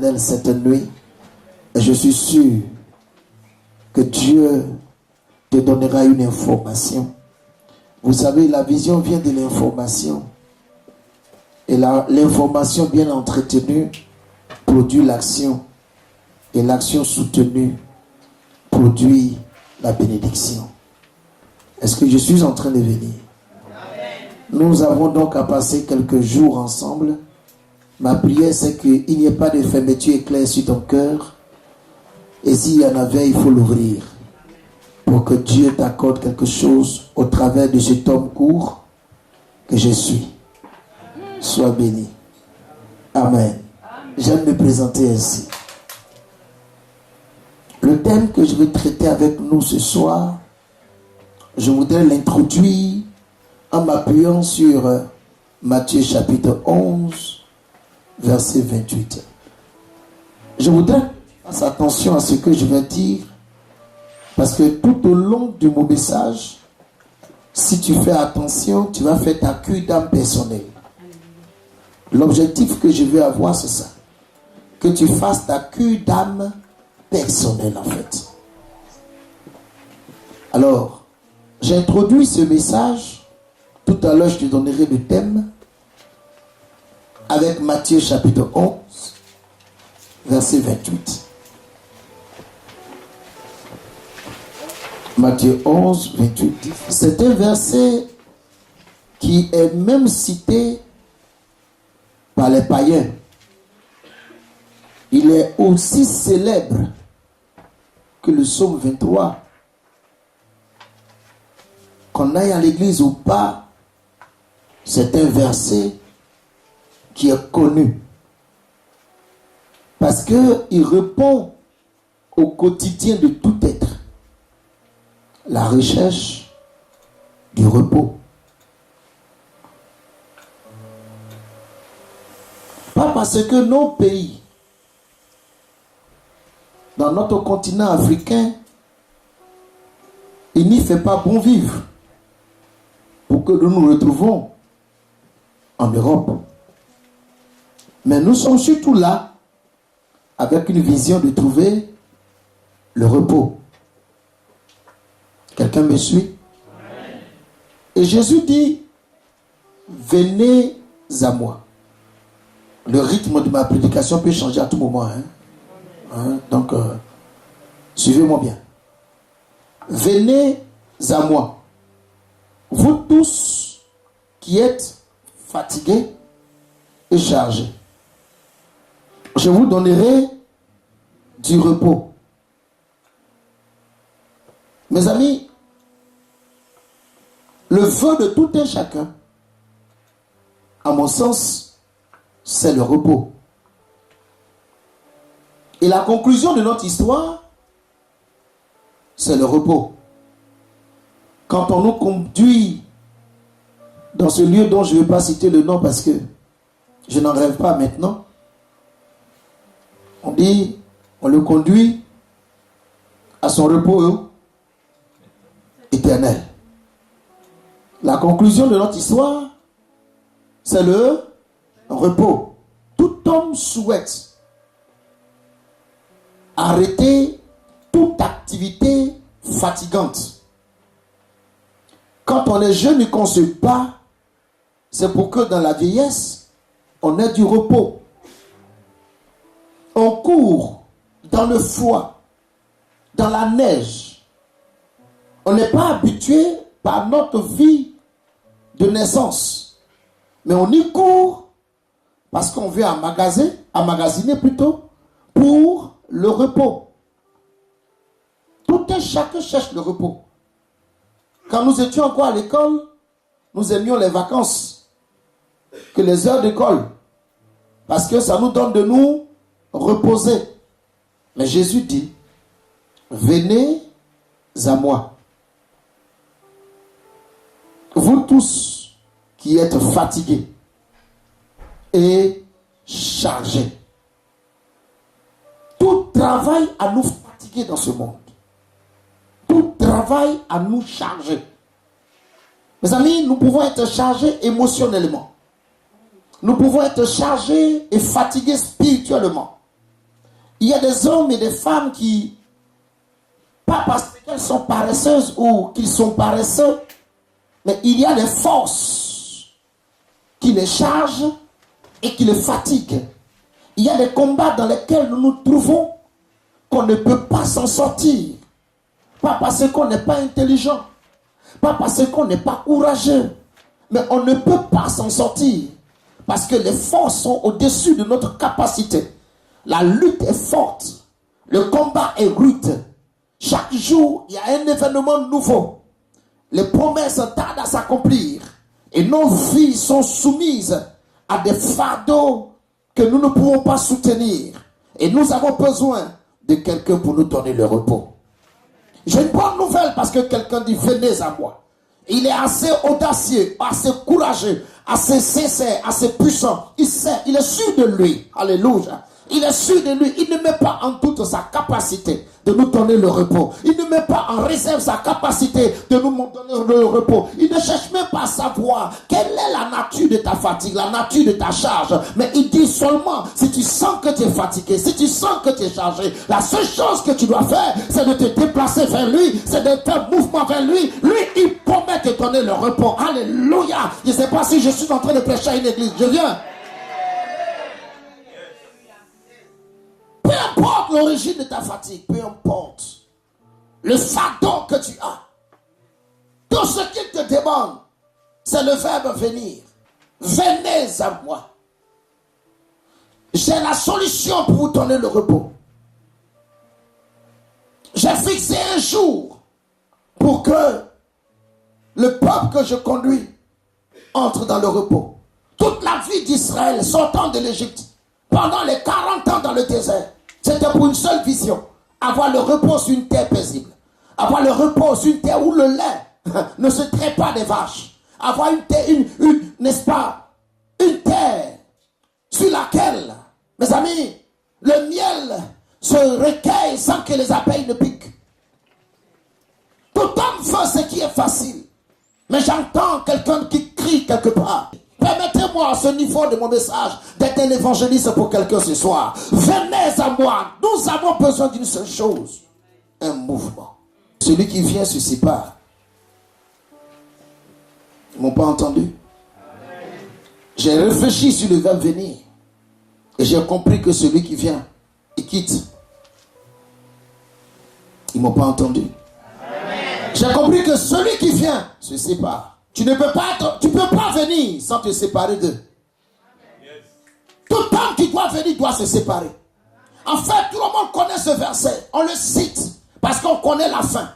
l'Éternel cette nuit. Et je suis sûr que Dieu te donnera une information. Vous savez, la vision vient de l'information. Et l'information bien entretenue produit l'action. Et l'action soutenue produit la bénédiction. Est-ce que je suis en train de venir? Nous avons donc à passer quelques jours ensemble. Ma prière, c'est qu'il n'y ait pas de fermeture éclair sur ton cœur. Et s'il y en avait, il faut l'ouvrir. Pour que Dieu t'accorde quelque chose au travers de cet homme court que je suis. Sois béni. Amen. J'aime me présenter ainsi. Le thème que je vais traiter avec nous ce soir, je voudrais l'introduire en m'appuyant sur Matthieu chapitre 11, verset 28. Je voudrais faire attention à ce que je vais dire, parce que tout au long de mon message, si tu fais attention, tu vas faire ta cure d'âme personnelle. L'objectif que je veux avoir, c'est ça. Que tu fasses ta cure d'âme personnelle, en fait. Alors, j'introduis ce message. Tout à l'heure, je te donnerai le thème avec Matthieu chapitre 11, verset 28. Matthieu 11, 28. C'est un verset qui est même cité par les païens. Il est aussi célèbre que le psaume 23. Qu'on aille à l'église ou pas, c'est un verset qui est connu. Parce qu'il répond au quotidien de tout être. La recherche du repos. Pas parce que nos pays, dans notre continent africain, il n'y fait pas bon vivre pour que nous nous retrouvons en Europe. Mais nous sommes surtout là avec une vision de trouver le repos. Quelqu'un me suit? Et Jésus dit, venez à moi. Le rythme de ma prédication peut changer à tout moment. Donc, suivez-moi bien. Venez à moi. Vous tous qui êtes fatigués et chargés, je vous donnerai du repos. Mes amis, le vœu de tout un chacun, à mon sens, c'est le repos. Et la conclusion de notre histoire, c'est le repos. Quand on nous conduit dans ce lieu dont je ne vais pas citer le nom parce que je n'en rêve pas maintenant, on dit, on le conduit à son repos éternel. La conclusion de notre histoire, c'est le repos. Tout homme souhaite arrêter toute activité fatigante. Quand on est jeune et qu'on se bat, c'est pour que dans la vieillesse, on ait du repos. On court dans le froid, dans la neige. On n'est pas habitué par notre vie de naissance. Mais on y court parce qu'on veut emmagasiner plutôt pour le repos. Tout un chacun cherche le repos. Quand nous étions encore à l'école, nous aimions les vacances que les heures d'école. Parce que ça nous donne de nous reposer. Mais Jésus dit, venez à moi. Vous tous qui êtes fatigués et chargés. Tout travail à nous fatiguer dans ce monde. Tout travail à nous charger. Mes amis, nous pouvons être chargés émotionnellement. Nous pouvons être chargés et fatigués spirituellement. Il y a des hommes et des femmes qui, pas parce qu'elles sont paresseuses ou qu'ils sont paresseux, mais il y a des forces qui les chargent et qui les fatiguent. Il y a des combats dans lesquels nous nous trouvons qu'on ne peut pas s'en sortir. Pas parce qu'on n'est pas intelligent, pas parce qu'on n'est pas courageux, mais on ne peut pas s'en sortir. Parce que les forces sont au-dessus de notre capacité. La lutte est forte. Le combat est rude. Chaque jour, il y a un événement nouveau. Les promesses tardent à s'accomplir. Et nos vies sont soumises à des fardeaux que nous ne pouvons pas soutenir. Et nous avons besoin de quelqu'un pour nous donner le repos. J'ai une bonne nouvelle parce que quelqu'un dit venez à moi. Il est assez audacieux, assez courageux, assez sincère, assez puissant. Il sait, il est sûr de lui. Alléluia. Il est sûr de lui. Il ne met pas en doute sa capacité de nous donner le repos. Il ne met pas en réserve sa capacité de nous donner le repos. Il ne cherche même pas à savoir quelle est la nature de ta fatigue, la nature de ta charge. Mais il dit seulement, si tu sens que tu es fatigué, si tu sens que tu es chargé, la seule chose que tu dois faire, c'est de te déplacer vers lui, c'est de faire mouvement vers lui. Lui, il promet de te donner le repos. Alléluia. Je ne sais pas si je suis en train de prêcher à une église. Je viens. Peu importe l'origine de ta fatigue, peu importe le fardeau que tu as, tout ce qu'il te demande, c'est le verbe venir. Venez à moi. J'ai la solution pour vous donner le repos. J'ai fixé un jour pour que le peuple que je conduis entre dans le repos. Toute la vie d'Israël sortant de l'Égypte, pendant les 40 ans dans le désert, c'était pour une seule vision. Avoir le repos sur une terre paisible. Avoir le repos sur une terre où le lait ne se traite pas des vaches. Avoir une terre, n'est-ce pas, une terre sur laquelle, mes amis, le miel se recueille sans que les abeilles ne piquent. Tout homme fait ce qui est facile. Mais j'entends quelqu'un qui crie quelque part. Permettez-moi à ce niveau de mon message d'être un évangéliste pour quelqu'un ce soir. Venez à moi. Nous avons besoin d'une seule chose. Un mouvement. Celui qui vient se sépare. Ils ne m'ont pas entendu. J'ai réfléchi sur le verbe venir. Et j'ai compris que celui qui vient, il quitte. Ils ne m'ont pas entendu. J'ai compris que celui qui vient se sépare. Tu ne peux pas venir sans te séparer d'eux. Tout homme qui doit venir doit se séparer. En fait, tout le monde connaît ce verset. On le cite parce qu'on connaît la fin.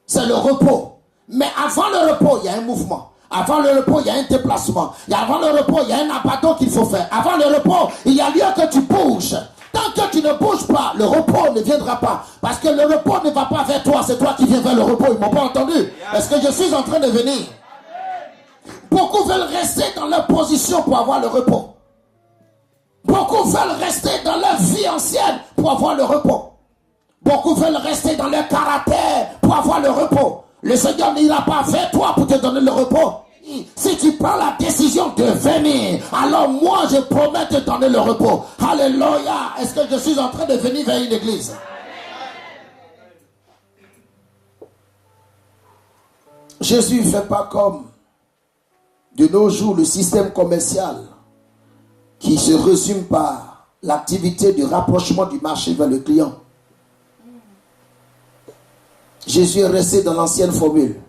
C'est le repos. Mais avant le repos, il y a un mouvement. Avant le repos, il y a un déplacement. Et avant le repos, il y a un abattement qu'il faut faire. Avant le repos, il y a lieu que tu bouges. Tant que tu ne bouges pas, le repos ne viendra pas. Parce que le repos ne va pas vers toi, c'est toi qui viens vers le repos. Ils ne m'ont pas entendu. Est-ce que je suis en train de venir? Beaucoup veulent rester dans leur position pour avoir le repos. Beaucoup veulent rester dans leur vie ancienne pour avoir le repos. Beaucoup veulent rester dans leur caractère pour avoir le repos. Le Seigneur n'ira pas vers toi pour te donner le repos. Si tu prends la décision de venir, alors moi je promets de te donner le repos. Alléluia. Est-ce que je suis en train de venir vers une église? Jésus ne fait pas comme de nos jours le système commercial qui se résume par l'activité de rapprochement du marché vers le client. Jésus est resté dans l'ancienne formule.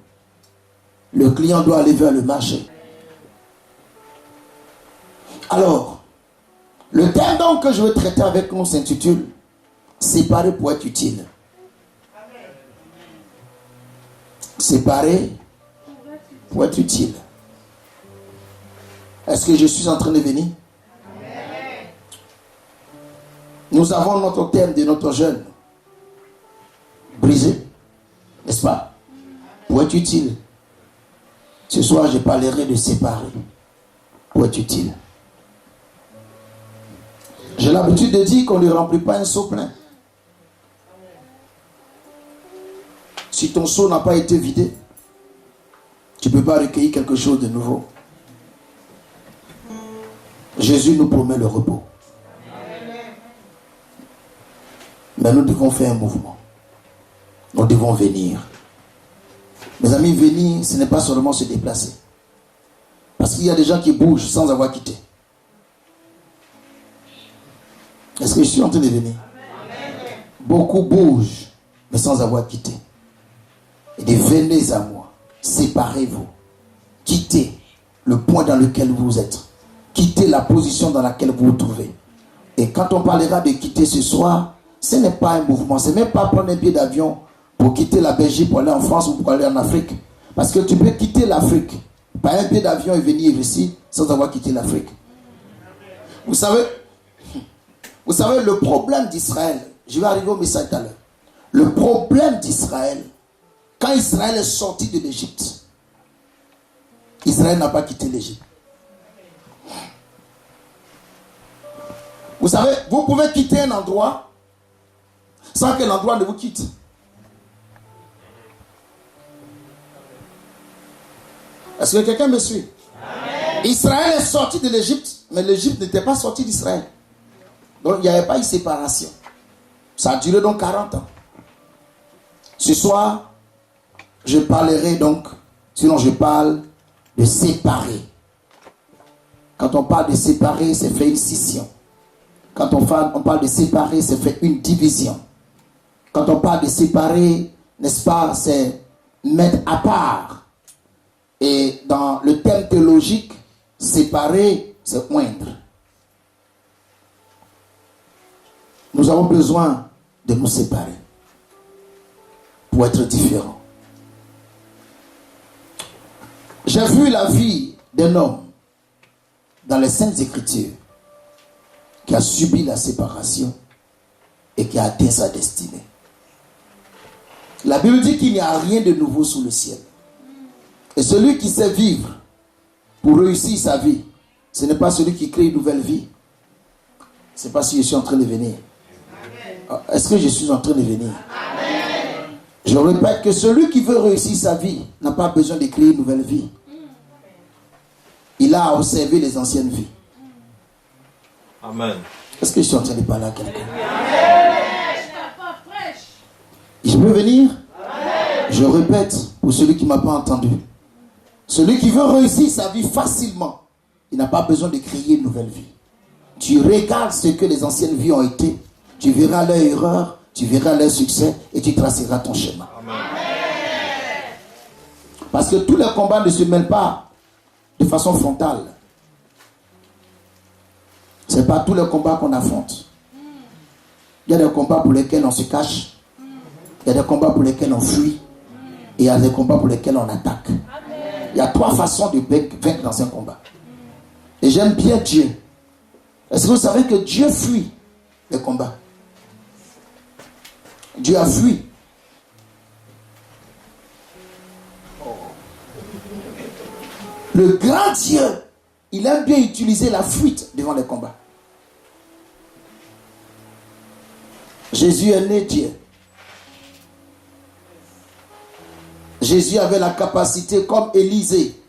Le client doit aller vers le marché. Alors, le thème donc que je veux traiter avec nous s'intitule « Séparer pour être utile ». Séparer pour être utile. Est-ce que je suis en train de venir? Nous avons notre thème de notre jeûne. Brisé. N'est-ce pas? Pour être utile. Ce soir, je parlerai de séparer. Pour être utile. J'ai l'habitude de dire qu'on ne remplit pas un seau plein. Si ton seau n'a pas été vidé, tu ne peux pas recueillir quelque chose de nouveau. Jésus nous promet le repos. Mais nous devons faire un mouvement. Nous devons venir. Mes amis, venir, ce n'est pas seulement se déplacer. Parce qu'il y a des gens qui bougent sans avoir quitté. Est-ce que je suis en train de venir? Beaucoup bougent, mais sans avoir quitté. Et de venez à moi. Séparez-vous. Quittez le point dans lequel vous êtes. Quittez la position dans laquelle vous vous trouvez. Et quand on parlera de quitter ce soir, ce n'est pas un mouvement. Ce n'est même pas prendre un billet d'avion pour quitter la Belgique, pour aller en France ou pour aller en Afrique. Parce que tu peux quitter l'Afrique par un billet d'avion et venir ici sans avoir quitté l'Afrique. Vous savez, le problème d'Israël, je vais arriver au message tout à l'heure. Le problème d'Israël, quand Israël est sorti de l'Égypte, Israël n'a pas quitté l'Égypte. Vous savez, vous pouvez quitter un endroit sans que l'endroit ne vous quitte. Est-ce que quelqu'un me suit? Amen. Israël est sorti de l'Égypte, mais l'Égypte n'était pas sortie d'Israël. Donc il n'y avait pas eu séparation. Ça a duré donc 40 ans. Ce soir, je parlerai donc, sinon je parle de séparer. Quand on parle de séparer, c'est fait une scission. Quand on parle de séparer, c'est fait une division. Quand on parle de séparer, n'est-ce pas, c'est mettre à part. Et dans le thème théologique, séparer, c'est oindre. Nous avons besoin de nous séparer pour être différents. J'ai vu la vie d'un homme dans les Saintes Écritures qui a subi la séparation et qui a atteint sa destinée. La Bible dit qu'il n'y a rien de nouveau sous le ciel. Et celui qui sait vivre pour réussir sa vie, ce n'est pas celui qui crée une nouvelle vie. Ce n'est pas si je suis en train de venir. Est-ce que je suis en train de venir? Amen. Je répète que celui qui veut réussir sa vie n'a pas besoin de créer une nouvelle vie. Il a observé les anciennes vies. Amen. Est-ce que je suis en train de parler à quelqu'un? Je peux venir? Amen. Je répète pour celui qui ne m'a pas entendu. Celui qui veut réussir sa vie facilement, il n'a pas besoin de créer une nouvelle vie. Tu regardes ce que les anciennes vies ont été, tu verras leurs erreurs, tu verras leurs succès et tu traceras ton chemin. Amen. Parce que tous les combats ne se mêlent pas de façon frontale. Ce n'est pas tous les combats qu'on affronte. Il y a des combats pour lesquels on se cache. Il y a des combats pour lesquels on fuit. Et il y a des combats pour lesquels on attaque. Il y a 3 façons de vaincre dans un combat. Et j'aime bien Dieu. Est-ce que vous savez que Dieu fuit les combats? Dieu a fui. Le grand Dieu, il aime bien utiliser la fuite devant les combats. Jésus est né Dieu. Jésus avait la capacité, comme Élisée,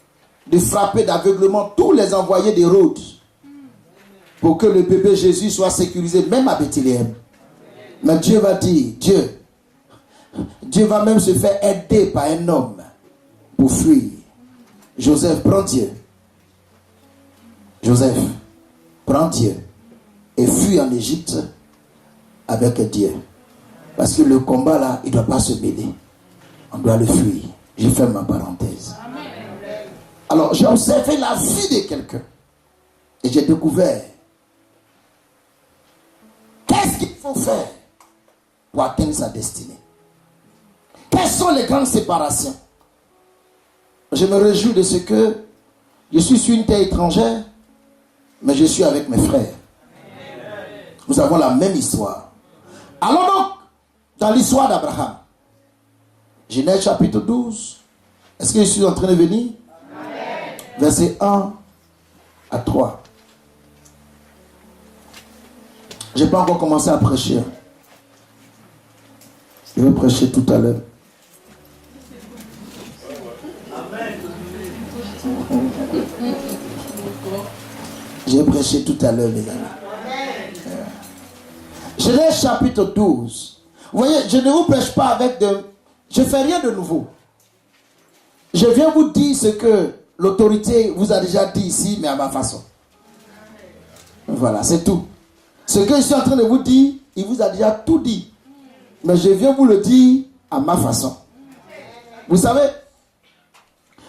de frapper d'aveuglement tous les envoyés d'Hérode pour que le bébé Jésus soit sécurisé, même à Bethléem. Mais Dieu va dire, Dieu va même se faire aider par un homme pour fuir. Joseph, prends Dieu. Joseph, prends Dieu et fuis en Égypte avec Dieu. Parce que le combat là, il ne doit pas se mêler. On doit le fuir. Je ferme ma parenthèse. Amen. Alors, j'ai observé la vie de quelqu'un. Et j'ai découvert qu'est-ce qu'il faut faire pour atteindre sa destinée. Quelles sont les grandes séparations? Je me réjouis de ce que je suis sur une terre étrangère, mais je suis avec mes frères. Nous avons la même histoire. Allons donc dans l'histoire d'Abraham. Genèse chapitre 12. Est-ce que je suis en train de venir? Amen. Verset 1 à 3. Je n'ai pas encore commencé à prêcher. Je vais prêcher tout à l'heure. J'ai prêché tout à l'heure, les amis. Genèse chapitre 12. Vous voyez, je ne vous prêche pas avec de... Je ne fais rien de nouveau. Je viens vous dire ce que l'autorité vous a déjà dit ici, mais à ma façon. Voilà, c'est tout. Ce que je suis en train de vous dire, il vous a déjà tout dit. Mais je viens vous le dire à ma façon. Vous savez,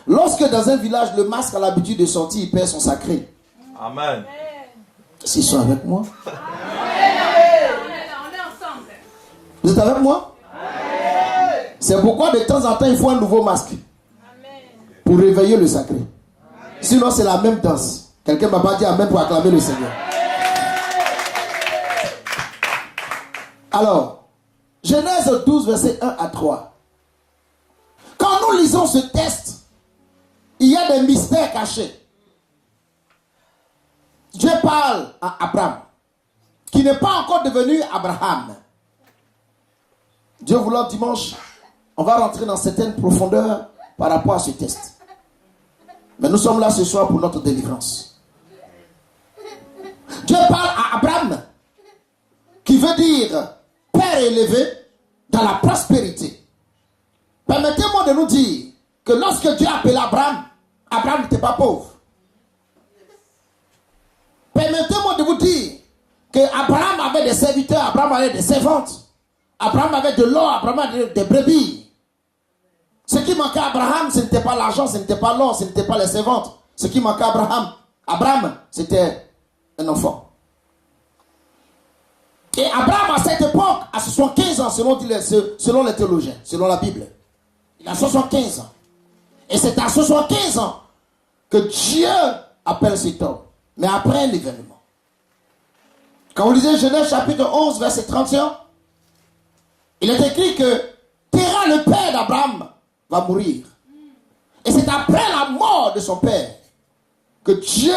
lorsque dans un village, le masque a l'habitude de sortir, il perd son sacré. Amen. S'ils sont avec moi. Vous êtes avec moi? C'est pourquoi de temps en temps, il faut un nouveau masque. Pour réveiller le sacré. Sinon, c'est la même danse. Quelqu'un ne m'a pas dit amen pour acclamer le Seigneur. Alors, Genèse 12, verset 1 à 3. Quand nous lisons ce texte, il y a des mystères cachés. Dieu parle à Abraham, qui n'est pas encore devenu Abraham. Dieu voulant, dimanche, on va rentrer dans certaines profondeurs par rapport à ce texte. Mais nous sommes là ce soir pour notre délivrance. Dieu parle à Abraham, qui veut dire Père élevé dans la prospérité. Permettez-moi de nous dire que lorsque Dieu a appelé Abraham, Abraham n'était pas pauvre. Permettez-moi de vous dire que Abraham avait des serviteurs, Abraham avait des servantes, Abraham avait de l'or, Abraham avait des brebis. Ce qui manquait à Abraham, ce n'était pas l'argent, ce n'était pas l'or, ce n'était pas les servantes. Ce qui manquait à Abraham, c'était un enfant. Et Abraham, à cette époque, a 75 ans, selon les théologiens, selon la Bible. Il a 75 ans. Et c'est à 75 ans que Dieu appelle cet homme. Mais après l'événement. Quand vous lisez Genèse chapitre 11, verset 31, il est écrit que Téra, le père d'Abraham, va mourir. Et c'est après la mort de son père que Dieu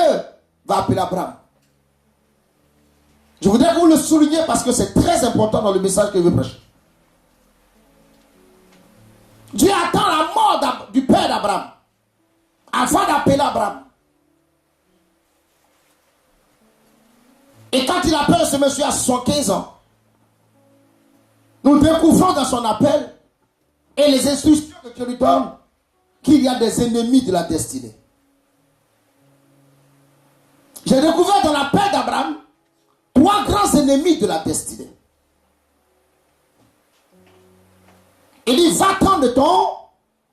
va appeler Abraham. Je voudrais que vous le souligniez parce que c'est très important dans le message que je veux prêcher. Dieu attend la mort du père d'Abraham avant d'appeler Abraham. Et quand il appelle ce monsieur à 75 ans, nous découvrons dans son appel et les instructions que Dieu lui donne qu'il y a des ennemis de la destinée. J'ai découvert dans l'appel d'Abraham 3 grands ennemis de la destinée. Il dit, va-t'en de ton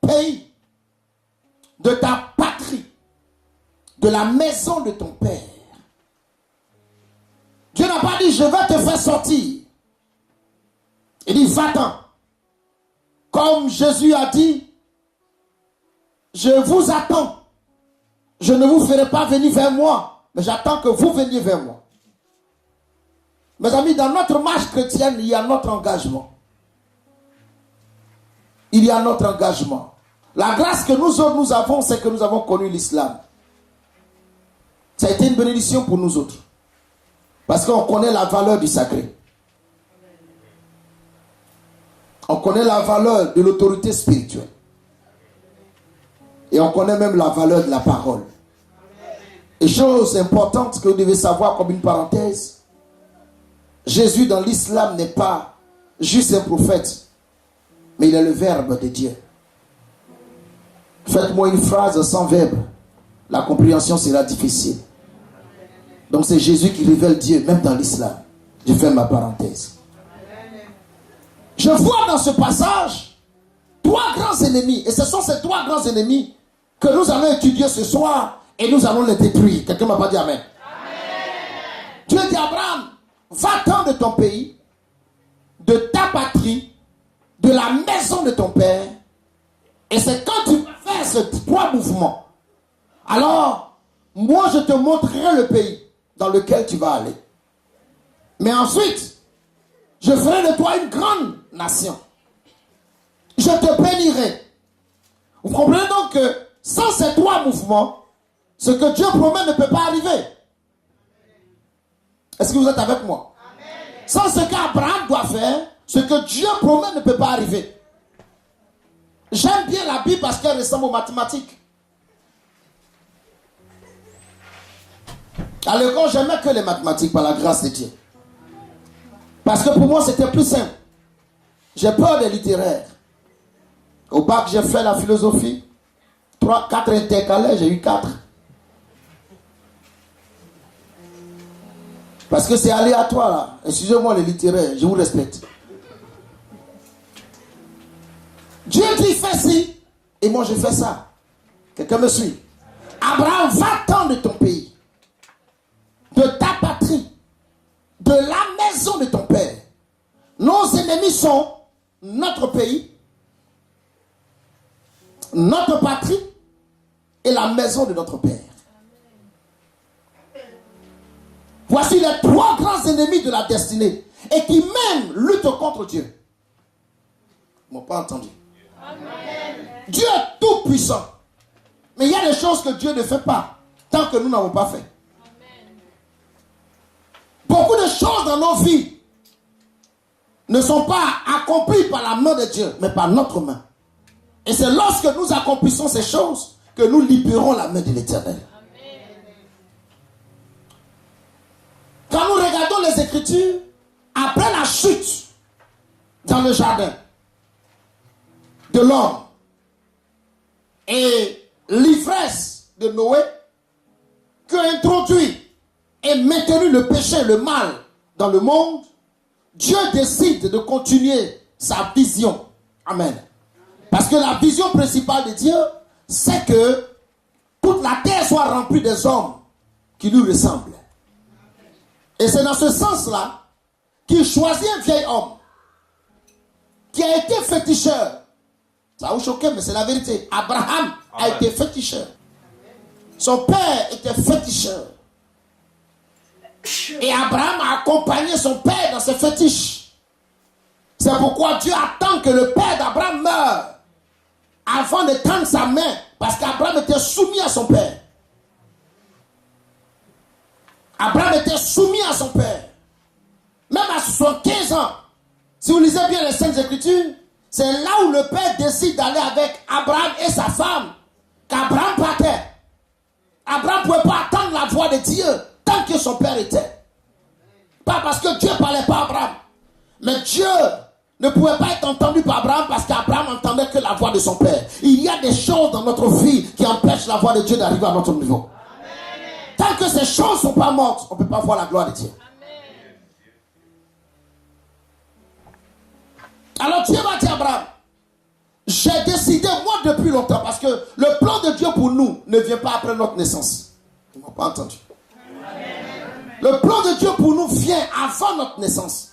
pays, de ta patrie, de la maison de ton père. Dieu n'a pas dit, je vais te faire sortir. Il dit, va-t'en. Comme Jésus a dit, je vous attends. Je ne vous ferai pas venir vers moi, mais j'attends que vous veniez vers moi. Mes amis, dans notre marche chrétienne, il y a notre engagement. Il y a notre engagement. La grâce que nous autres nous avons, c'est que nous avons connu l'islam. Ça a été une bénédiction pour nous autres. Parce qu'on connaît la valeur du sacré. On connaît la valeur de l'autorité spirituelle. Et on connaît même la valeur de la parole. Et chose importante que vous devez savoir comme une parenthèse, Jésus dans l'islam n'est pas juste un prophète, mais il est le verbe de Dieu. Faites-moi une phrase sans verbe, la compréhension sera difficile. Donc c'est Jésus qui révèle Dieu, même dans l'islam. Je fais ma parenthèse. Je vois dans ce passage 3 grands ennemis. Et ce sont ces 3 grands ennemis que nous allons étudier ce soir et nous allons les détruire. Quelqu'un m'a pas dit amen. Dieu dit à Abraham, va-t'en de ton pays, de ta patrie, de la maison de ton père. Et c'est quand tu vas faire ces 3 mouvements, alors moi je te montrerai le pays dans lequel tu vas aller. Mais ensuite, je ferai de toi une grande nation. Je te bénirai. Vous comprenez donc que sans ces 3 mouvements, ce que Dieu promet ne peut pas arriver. Est-ce que vous êtes avec moi? Amen. Sans ce qu'Abraham doit faire, ce que Dieu promet ne peut pas arriver. J'aime bien la Bible parce qu'elle ressemble aux mathématiques. À l'école, j'aimais que les mathématiques par la grâce de Dieu. Parce que pour moi, c'était plus simple. J'ai peur des littéraires. Au bac, j'ai fait la philosophie. 4 intercalaires, j'ai eu 4. Parce que c'est aléatoire là. Excusez-moi les littéraires, je vous respecte. Dieu dit fais ci, et moi je fais ça. Quelqu'un me suit? Abraham, va-t'en de ton pays, de ta patrie, de la maison de ton père. Nos ennemis sont notre pays, notre patrie et la maison de notre père. Voici les 3 grands ennemis de la destinée et qui même luttent contre Dieu. Ils n'ont pas entendu. Amen. Dieu est tout puissant. Mais il y a des choses que Dieu ne fait pas tant que nous n'avons pas fait. Amen. Beaucoup de choses dans nos vies ne sont pas accomplies par la main de Dieu, mais par notre main. Et c'est lorsque nous accomplissons ces choses que nous libérons la main de l'Éternel. Quand nous regardons les Écritures, après la chute dans le jardin de l'homme et l'ivresse de Noé, qui a introduit et maintenu le péché, le mal dans le monde, Dieu décide de continuer sa vision. Amen. Parce que la vision principale de Dieu, c'est que toute la terre soit remplie des hommes qui lui ressemblent. Et c'est dans ce sens-là qu'il choisit un vieil homme qui a été féticheur. Ça va vous choquer, mais c'est la vérité. Abraham a été féticheur. Son père était féticheur. Et Abraham a accompagné son père dans ses fétiches. C'est pourquoi Dieu attend que le père d'Abraham meure avant de tendre sa main, parce qu'Abraham était soumis à son père. Abraham était soumis à son père. Même à 75 ans. Si vous lisez bien les Saintes Écritures, c'est là où le père décide d'aller avec Abraham et sa femme, qu'Abraham partait. Abraham ne pouvait pas attendre la voix de Dieu tant que son père était. Pas parce que Dieu ne parlait pas à Abraham. Mais Dieu ne pouvait pas être entendu par Abraham parce qu'Abraham n'entendait que la voix de son père. Il y a des choses dans notre vie qui empêchent la voix de Dieu d'arriver à notre niveau. Tant que ces choses ne sont pas mortes, on ne peut pas voir la gloire de Dieu. Amen. Alors Dieu va dire à Abraham, j'ai décidé moi depuis longtemps, parce que le plan de Dieu pour nous ne vient pas après notre naissance. Ils n'ont pas entendu. Amen. Le plan de Dieu pour nous vient avant notre naissance.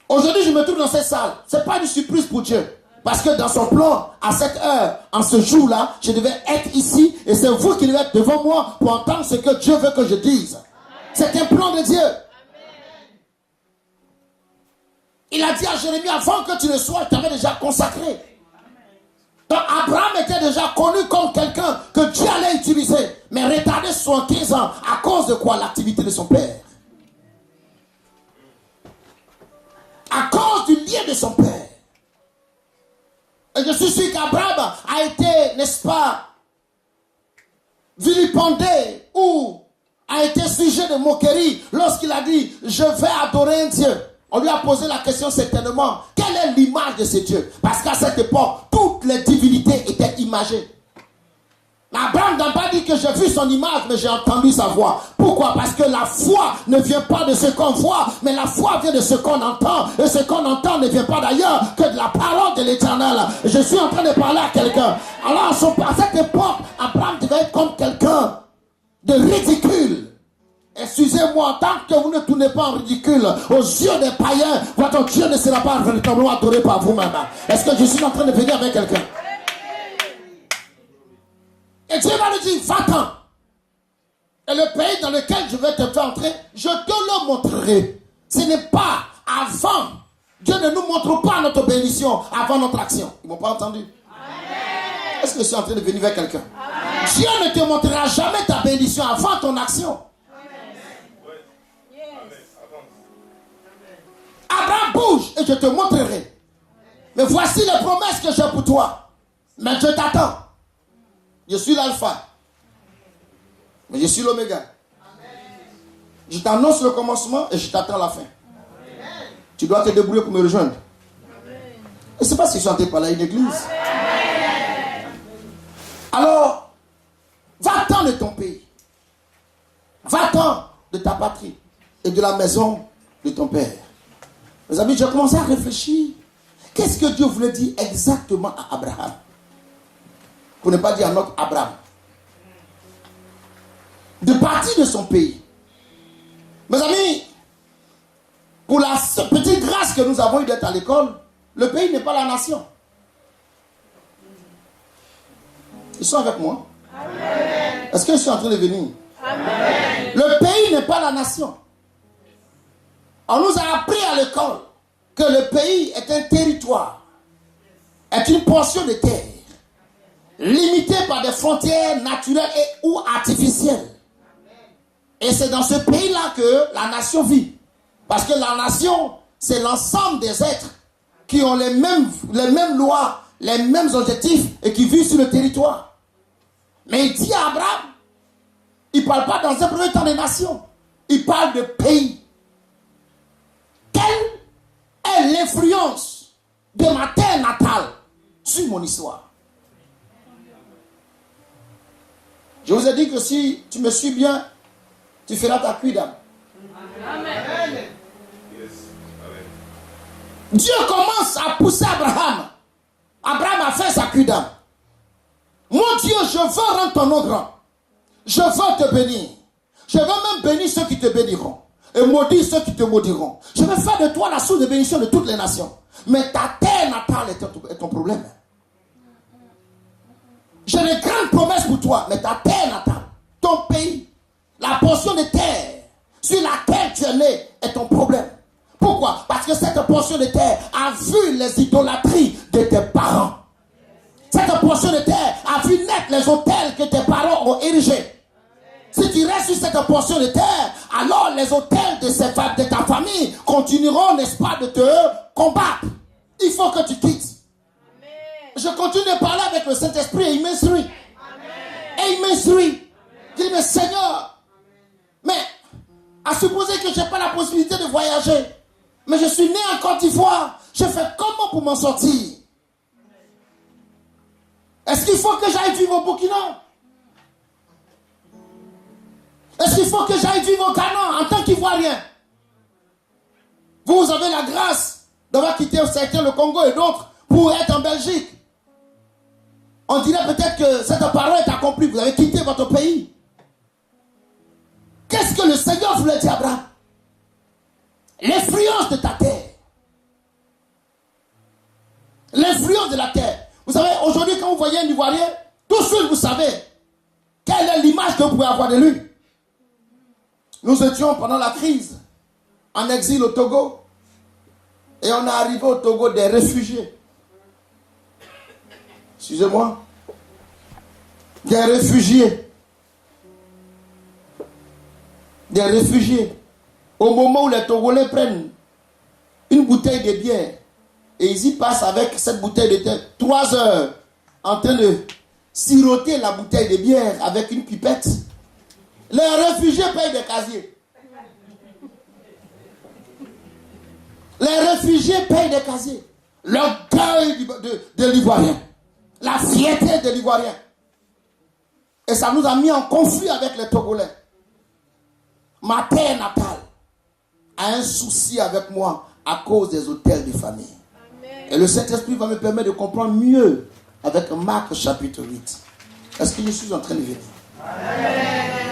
Aujourd'hui, je me trouve dans cette salle. Ce n'est pas une surprise pour Dieu. Parce que dans son plan, à cette heure, en ce jour-là, je devais être ici et c'est vous qui devez être devant moi pour entendre ce que Dieu veut que je dise. C'est un plan de Dieu. Il a dit à Jérémie, avant que tu ne sois, il t'avait déjà consacré. Donc Abraham était déjà connu comme quelqu'un que Dieu allait utiliser, mais retardé 75 ans à cause de quoi? L'activité de son père. À cause du lien de son père. Et je suis sûr qu'Abraham a été, n'est-ce pas, vilipendé ou a été sujet de moquerie lorsqu'il a dit « Je vais adorer un Dieu ». On lui a posé la question certainement, quelle est l'image de ce Dieu? Parce qu'à cette époque, toutes les divinités étaient imagées. Abraham n'a pas dit que j'ai vu son image, mais j'ai entendu sa voix. Pourquoi? Parce que la foi ne vient pas de ce qu'on voit, mais la foi vient de ce qu'on entend. Et ce qu'on entend ne vient pas d'ailleurs que de la parole de l'Éternel. Je suis en train de parler à quelqu'un. Alors à cette époque, Abraham devait être comme quelqu'un de ridicule. Excusez-moi, tant que vous ne tournez pas en ridicule aux yeux des païens, votre Dieu ne sera pas véritablement adoré par vous-même. Est-ce que je suis en train de venir avec quelqu'un? Et Dieu va lui dire, va-t'en. Et le pays dans lequel je vais te faire entrer, je te le montrerai. Ce n'est pas avant. Dieu ne nous montre pas notre bénédiction avant notre action. Ils ne m'ont pas entendu? Amen. Est-ce que je suis en train de venir vers quelqu'un? Amen. Dieu ne te montrera jamais ta bénédiction avant ton action. Amen. Abraham, bouge et je te montrerai. Mais voici les promesses que j'ai pour toi. Mais je t'attends. Je suis l'alpha. Mais je suis l'oméga. Je t'annonce le commencement et je t'attends la fin. Tu dois te débrouiller pour me rejoindre. Je ne sais pas si je suis en train de parler à une église. Alors, va-t'en de ton pays. Va-t'en de ta patrie et de la maison de ton père. Mes amis, j'ai commencé à réfléchir. Qu'est-ce que Dieu voulait dire exactement à Abraham? Pour ne pas dire à notre Abraham. De partir de son pays. Mes amis, pour la petite grâce que nous avons eue d'être à l'école, le pays n'est pas la nation. Ils sont avec moi? Amen. Est-ce que je suis en train de venir? Amen. Le pays n'est pas la nation. On nous a appris à l'école que le pays est un territoire, est une portion de terre, limitée par des frontières naturelles et ou artificielles. Et c'est dans ce pays-là que la nation vit. Parce que la nation, c'est l'ensemble des êtres qui ont les mêmes lois, les mêmes objectifs et qui vivent sur le territoire. Mais il dit à Abraham, il ne parle pas dans un premier temps des nations, il parle de pays. Quelle est l'influence de ma terre natale sur mon histoire? Je vous ai dit que si tu me suis bien, tu feras ta cuidam. Amen. Dieu commence à pousser Abraham. Abraham a fait sa cuidam. Mon Dieu, je veux rendre ton nom grand. Je veux te bénir. Je veux même bénir ceux qui te béniront. Et maudire ceux qui te maudiront. Je vais faire de toi la source de bénédiction de toutes les nations. Mais ta terre natale est ton problème. J'ai de grandes promesses pour toi. Mais ta terre natale, ton pays, la portion de terre sur laquelle tu es né est ton problème. Pourquoi? Parce que cette portion de terre a vu les idolâtries de tes parents. Cette portion de terre a vu naître les autels que tes parents ont érigés. Si tu restes sur cette portion de terre, alors les autels de ta famille continueront, n'est-ce pas, de te combattre. Il faut que tu quittes. Amen. Je continue de parler avec le Saint-Esprit et il m'instruit. Et il m'instruit. Je dis, mais Seigneur, mais à supposer que je n'ai pas la possibilité de voyager, mais je suis né en Côte d'Ivoire, je fais comment pour m'en sortir? Est-ce qu'il faut que j'aille vivre au Burkina? Est-ce qu'il faut que j'aille vivre au Ghana en tant qu'Ivoirien? Vous avez la grâce d'avoir quitté certains le Congo et d'autres pour être en Belgique. On dirait peut-être que cette parole est accomplie. Vous avez quitté votre pays. Qu'est-ce que le Seigneur voulait dire à Abraham? L'influence de ta terre. L'influence de la terre. Vous savez, aujourd'hui, quand vous voyez un Ivoirien, tout de suite, vous savez quelle est l'image que vous pouvez avoir de lui. Nous étions pendant la crise en exil au Togo et on est arrivé au Togo des réfugiés. Excusez-moi. Des réfugiés. Des réfugiés. Au moment où les Togolais prennent une bouteille de bière et ils y passent avec cette bouteille de bière 3 heures en train de siroter la bouteille de bière avec une pipette. Les réfugiés payent des casiers. Les réfugiés payent des casiers. L'orgueil de l'Ivoirien. La fierté de l'Ivoirien. Et ça nous a mis en conflit avec les Togolais. Ma terre natale a un souci avec moi à cause des autels de famille. Amen. Et le Saint-Esprit va me permettre de comprendre mieux avec Marc chapitre 8. Est-ce que je suis en train de venir? Amen.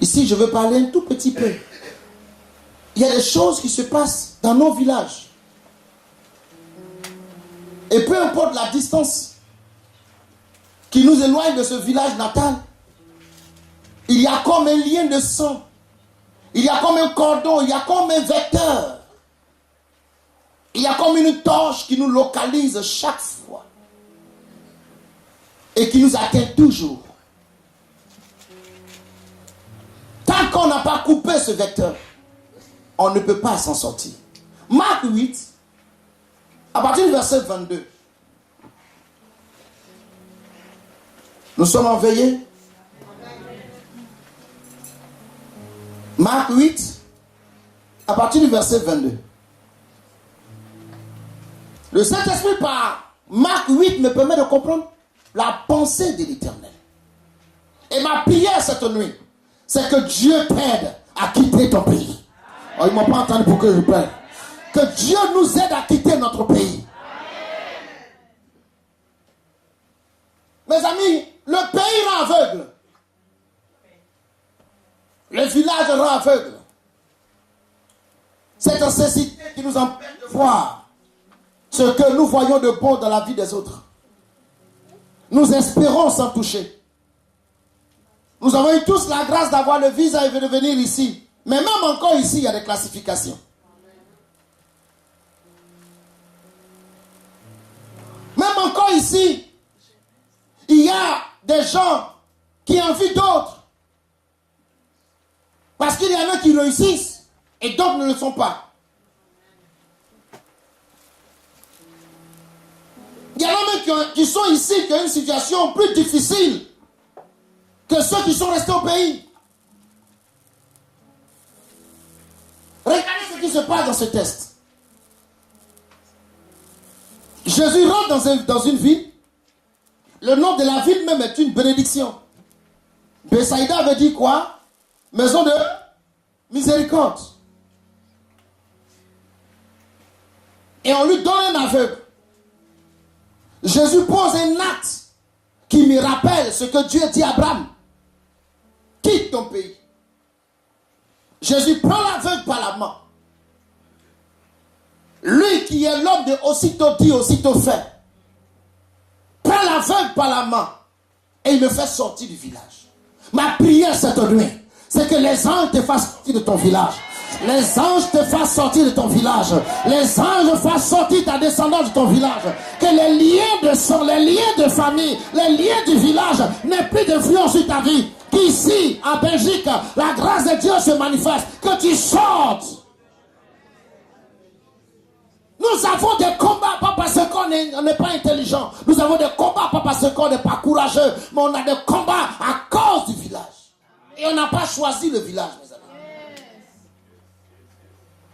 Ici, je veux parler un tout petit peu. Il y a des choses qui se passent dans nos villages. Et peu importe la distance qui nous éloigne de ce village natal, il y a comme un lien de sang. Il y a comme un cordon, il y a comme un vecteur. Il y a comme une torche qui nous localise chaque fois. Et qui nous atteint toujours. Tant qu'on n'a pas coupé ce vecteur, on ne peut pas s'en sortir. Marc 8, à partir du verset 22. Nous sommes en veillée. Marc 8, à partir du verset 22. Le Saint-Esprit par Marc 8 me permet de comprendre la pensée de l'Éternel. Et ma prière cette nuit, c'est que Dieu t'aide à quitter ton pays. Oh, ils ne m'ont pas entendu pour que je parle. Que Dieu nous aide à quitter notre pays. Mes amis, le pays rend aveugle. Le village rend aveugle. C'est une cécité qui nous empêche de voir ce que nous voyons de bon dans la vie des autres. Nous espérons sans toucher. Nous avons eu tous la grâce d'avoir le visa et de venir ici. Mais même encore ici, il y a des classifications. Même encore ici, il y a des gens qui envient d'autres. Parce qu'il y en a qui réussissent et d'autres ne le sont pas. Il y en a même qui sont ici, qui ont une situation plus difficile que ceux qui sont restés au pays. Regardez ce qui se passe dans ce test. Jésus rentre dans une ville. Le nom de la ville même est une bénédiction. Bethsaïda veut dire quoi? Maison de miséricorde. Et on lui donne un aveugle. Jésus pose un acte qui me rappelle ce que Dieu dit à Abraham. Quitte ton pays. Jésus prend l'aveugle par la main. Lui qui est l'homme de aussitôt dit, aussitôt fait, prend l'aveugle par la main et il me fait sortir du village. Ma prière cette nuit, c'est que les anges te fassent sortir de ton village. Les anges te fassent sortir de ton village. Les anges fassent sortir ta descendance de ton village. Que les liens de sang, les liens de famille, les liens du village n'aient plus d'influence sur ta vie. Qu'ici, en Belgique, la grâce de Dieu se manifeste. Que tu sortes. Nous avons des combats, pas parce qu'on n'est pas intelligent. Nous avons des combats, pas parce qu'on n'est pas courageux. Mais on a des combats à cause du village. Et on n'a pas choisi le village, mes amis.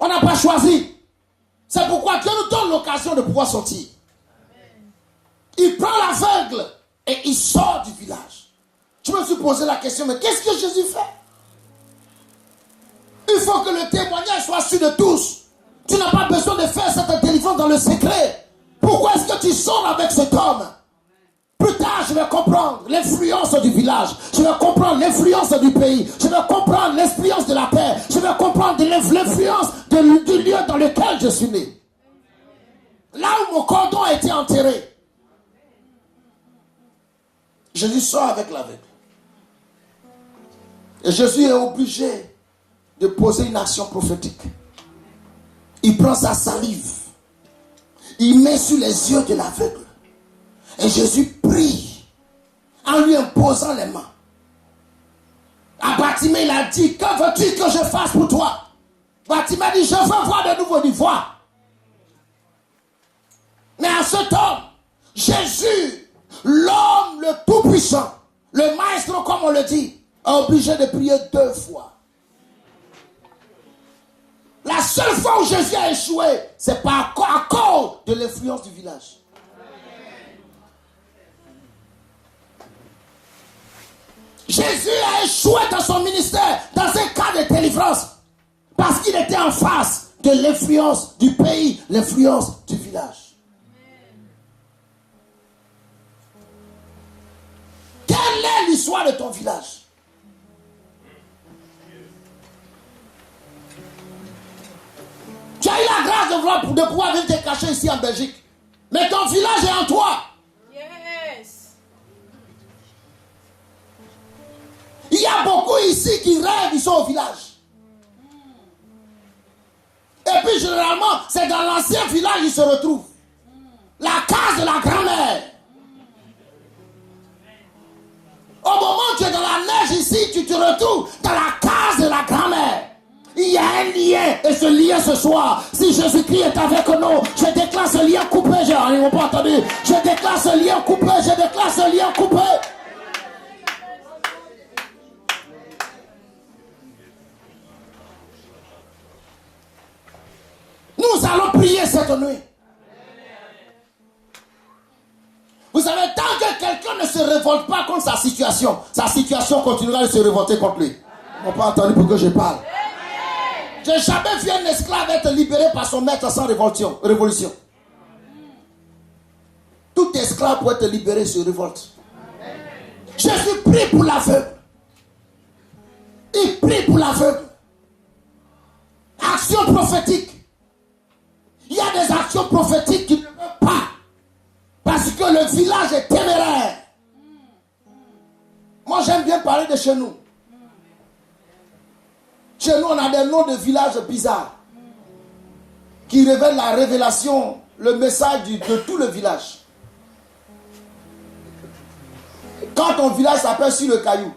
On n'a pas choisi. C'est pourquoi Dieu nous donne l'occasion de pouvoir sortir. Il prend l'aveugle et il sort du village. Je me suis posé la question, mais qu'est-ce que Jésus fait? Il faut que le témoignage soit su de tous. Tu n'as pas besoin de faire cette délivrance dans le secret. Pourquoi est-ce que tu sors avec cet homme? Plus tard, je vais comprendre l'influence du village. Je vais comprendre l'influence du pays. Je vais comprendre l'influence de la terre. Je vais comprendre l'influence du lieu dans lequel je suis né. Là où mon cordon a été enterré. Jésus sort avec l'aveugle. Et Jésus est obligé de poser une action prophétique. Il prend sa salive. Il met sur les yeux de l'aveugle. Et Jésus prie en lui imposant les mains. À Bartimée, il a dit, que veux-tu que je fasse pour toi? Bartimée dit, je veux voir de nouveau du voir. Mais à cet homme, Jésus, l'homme le tout-puissant, le maître comme on le dit, est obligé de prier 2 fois. La seule fois où Jésus a échoué, c'est à cause de l'influence du village. Jésus a échoué dans son ministère, dans un cas de délivrance, parce qu'il était en face de l'influence du pays, l'influence du village. Quelle est l'histoire de ton village? Tu as eu la grâce de pouvoir venir te cacher ici en Belgique. Mais ton village est en toi. Yes. Il y a beaucoup ici qui rêvent, ils sont au village. Et puis généralement, c'est dans l'ancien village qu'ils se retrouvent. La case de la grand-mère. Au moment où tu es dans la neige ici, tu te retrouves dans la case de la grand-mère. Il y a un lien, et ce lien ce soir, si Jésus-Christ est avec nous, je déclare ce lien coupé, ils n'ont pas entendu, je déclare ce lien coupé, je déclare ce lien coupé. nuit. Vous savez, tant que quelqu'un ne se révolte pas contre sa situation continuera de se révolter contre lui. On n'a pas entendu pour que je parle. Je n'ai jamais vu un esclave être libéré par son maître sans révolution. Tout esclave pour être libéré se révolte. Jésus prie pour l'aveugle. Il prie pour l'aveugle. Action prophétique. Il y a des actions prophétiques qui ne peuvent pas. Parce que le village est téméraire. Moi, j'aime bien parler de chez nous. Chez nous, on a des noms de villages bizarres qui révèlent la révélation, le message de tout le village. Quand ton village s'appelle Sur le Caillou,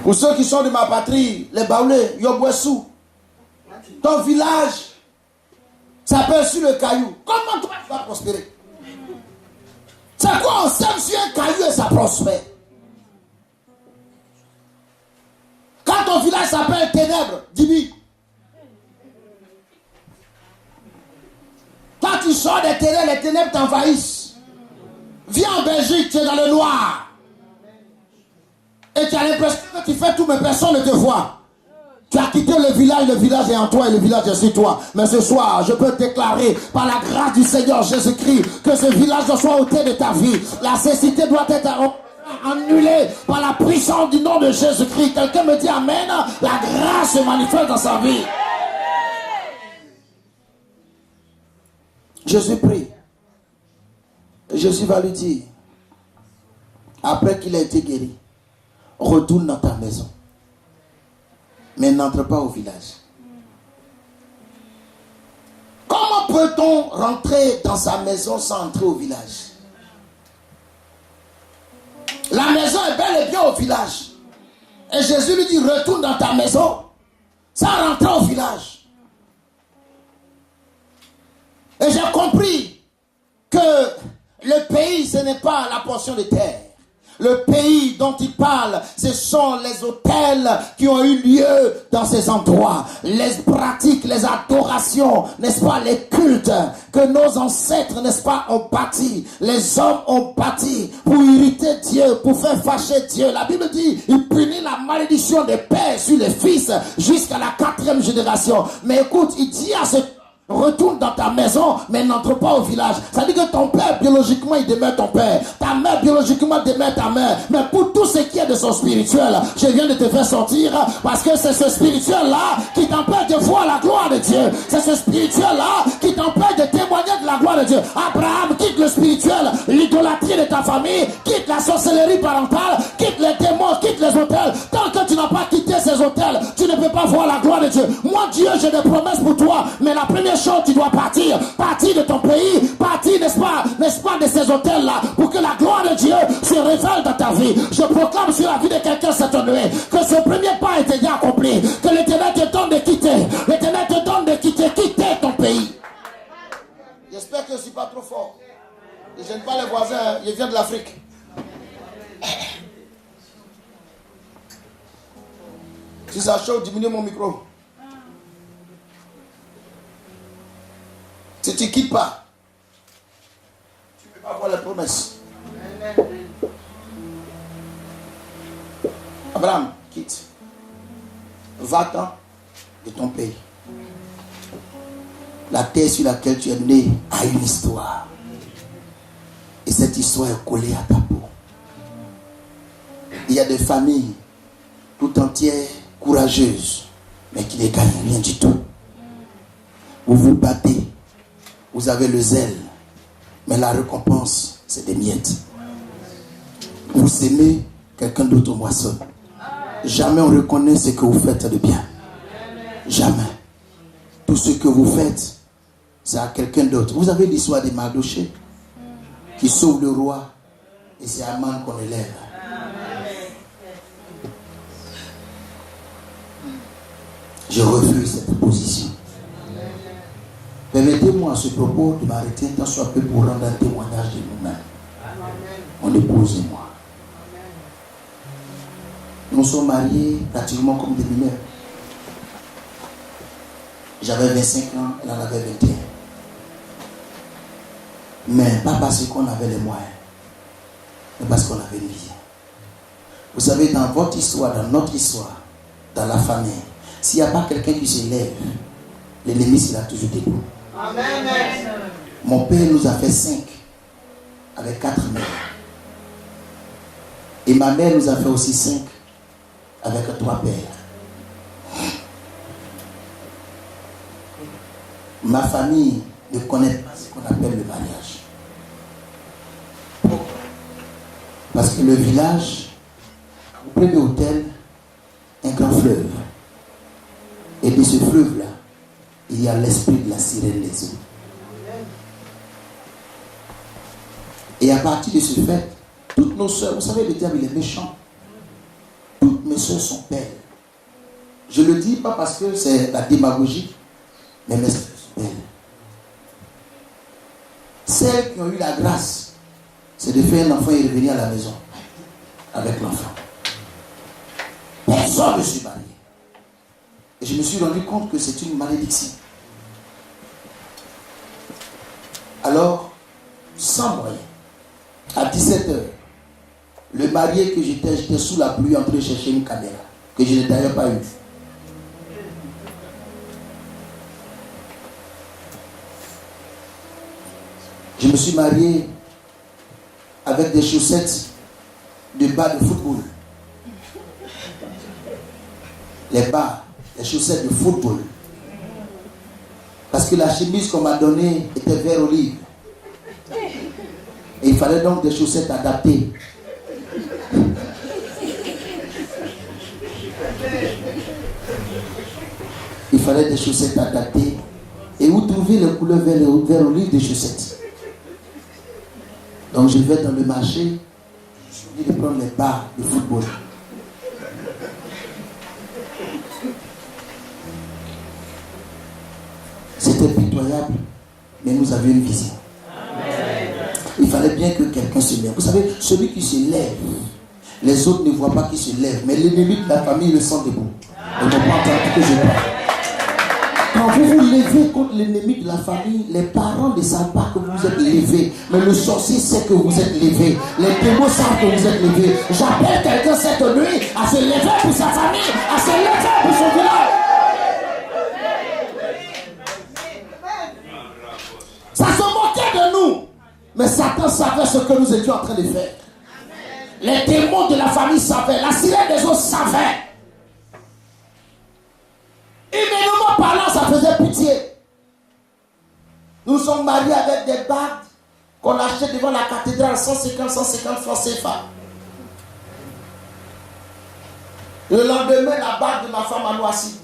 pour ceux qui sont de ma patrie, les Baoulés, Yobouessou, ton village s'appelle Sur le Caillou. Comment toi tu vas prospérer? C'est quoi, on sème sur un caillou et ça prospère? Quand ton village s'appelle Ténèbres, dis-lui. Quand tu sors des ténèbres, les ténèbres t'envahissent. Viens en Belgique, tu es dans le noir. Et tu as l'impression que tu fais tout, mais personne ne te voit. Tu as quitté le village est en toi et le village est sur toi. Mais ce soir, je peux déclarer par la grâce du Seigneur Jésus-Christ que ce village doit soit ôté de ta vie. La cécité doit être annulée par la puissance du nom de Jésus-Christ. Quelqu'un me dit Amen. La grâce se manifeste dans sa vie. Jésus prie. Et Jésus va lui dire, après qu'il a été guéri, retourne dans ta maison. Mais n'entre pas au village. Comment peut-on rentrer dans sa maison sans entrer au village? La maison est bel et bien au village. Et Jésus lui dit, retourne dans ta maison sans rentrer au village. Et j'ai compris que le pays, ce n'est pas la portion de terre. Le pays dont il parle, ce sont les autels qui ont eu lieu dans ces endroits. Les pratiques, les adorations, n'est-ce pas, les cultes que nos ancêtres, n'est-ce pas, ont bâti. Les hommes ont bâti pour irriter Dieu, pour faire fâcher Dieu. La Bible dit, il punit la malédiction des pères sur les fils jusqu'à la 4e génération. Mais écoute, il dit à ce retourne dans ta maison, mais n'entre pas au village. Ça dit que ton père, biologiquement, il demeure ton père. Ta mère, biologiquement, demeure ta mère. Mais pour tout ce qui est de son spirituel, je viens de te faire sortir parce que c'est ce spirituel-là qui t'empêche de voir la gloire de Dieu. C'est ce spirituel-là qui t'empêche de témoigner de la gloire de Dieu. Abraham, quitte le spirituel, l'idolâtrie de ta famille, quitte la sorcellerie parentale, quitte les démons, quitte les autels. Tant que tu n'as pas quitté ces autels, tu ne peux pas voir la gloire de Dieu. Moi, Dieu, j'ai des promesses pour toi, mais la première chose, tu dois partir de ton pays, partir, n'est-ce pas, de ces hôtels-là, pour que la gloire de Dieu se révèle dans ta vie. Je proclame sur la vie de quelqu'un cette nuit que ce premier pas est déjà accompli, que l'Éternel te donne de quitter, l'Éternel te donne de quitter ton pays. J'espère que je ne suis pas trop fort. Je ne gêne pas les voisins, je viens de l'Afrique. Si ça chauffe, diminue mon micro. Si tu ne quittes pas, tu ne peux pas voir les promesses. Abraham, quitte. Va-t'en de ton pays. La terre sur laquelle tu es né a une histoire. Et cette histoire est collée à ta peau. Il y a des familles tout entières, courageuses, mais qui ne gagnent rien du tout. Vous vous battez. Vous avez le zèle, mais la récompense, c'est des miettes. Vous aimez, quelqu'un d'autre moissonne. Jamais on reconnaît ce que vous faites de bien. Jamais. Tout ce que vous faites, c'est à quelqu'un d'autre. Vous avez l'histoire des Mardoché qui sauve le roi et c'est Aman qu'on élève. Je refuse cette position. Permettez-moi à ce propos de m'arrêter tant soit peu pour rendre un témoignage de nous-mêmes. Mon épouse et moi. nous sommes mariés pratiquement comme des mineurs. J'avais 25 ans, elle en avait 21. Mais pas parce qu'on avait les moyens, mais parce qu'on avait une vision. Vous savez, dans votre histoire, dans notre histoire, dans la famille, s'il n'y a pas quelqu'un qui se lève, l'ennemi sera toujours debout. Amen. Mon père nous a fait 5 avec 4 mères. Et ma mère nous a fait aussi 5 avec 3 pères. Ma famille ne connaît pas ce qu'on appelle le mariage. Parce que le village, auprès de l'hôtel, un grand fleuve. Et de ce fleuve-là, il y a l'esprit de la sirène des eaux. Et à partir de ce fait, toutes nos soeurs, vous savez, le diable, il est méchant. Toutes mes soeurs sont belles. Je le dis pas parce que c'est la démagogie, mais mes soeurs sont belles. Celles qui ont eu la grâce, c'est de faire un enfant et revenir à la maison avec l'enfant. Personne ne s'est marié. Et je me suis rendu compte que c'est une malédiction. Alors, sans moyen, à 17h, le marié que j'étais sous la pluie en train de chercher une caméra, que je n'ai d'ailleurs pas eu. Je me suis marié avec des chaussettes de bas de football. Les bas, les chaussettes de football. Parce que la chemise qu'on m'a donnée était vert olive. Et il fallait donc des chaussettes adaptées. Il fallait des chaussettes adaptées. Et où trouver les couleurs vert olive des chaussettes? Donc je vais dans le marché. Je suis obligé de prendre les bas de football. C'était pitoyable, mais nous avions une vision. Il fallait bien que quelqu'un se lève. Vous savez, celui qui se lève, les autres ne voient pas qu'il se lève, mais l'ennemi de la famille le sent debout. Ils ne vont pas entendre que je parle. Quand vous vous levez contre l'ennemi de la famille, les parents ne savent pas que vous êtes levés, mais le sorcier sait que vous êtes levés. Les démons savent que vous êtes levés. J'appelle quelqu'un cette nuit à se lever pour sa famille, à se lever pour son village. Ça se moquait de nous. Mais Satan savait ce que nous étions en train de faire. Les démons de la famille savaient. La sirène des autres savait. Humainement parlant, ça faisait pitié. Nous sommes mariés avec des bagues qu'on achetait devant la cathédrale 150 francs CFA. Le lendemain, la bague de ma femme a noirci.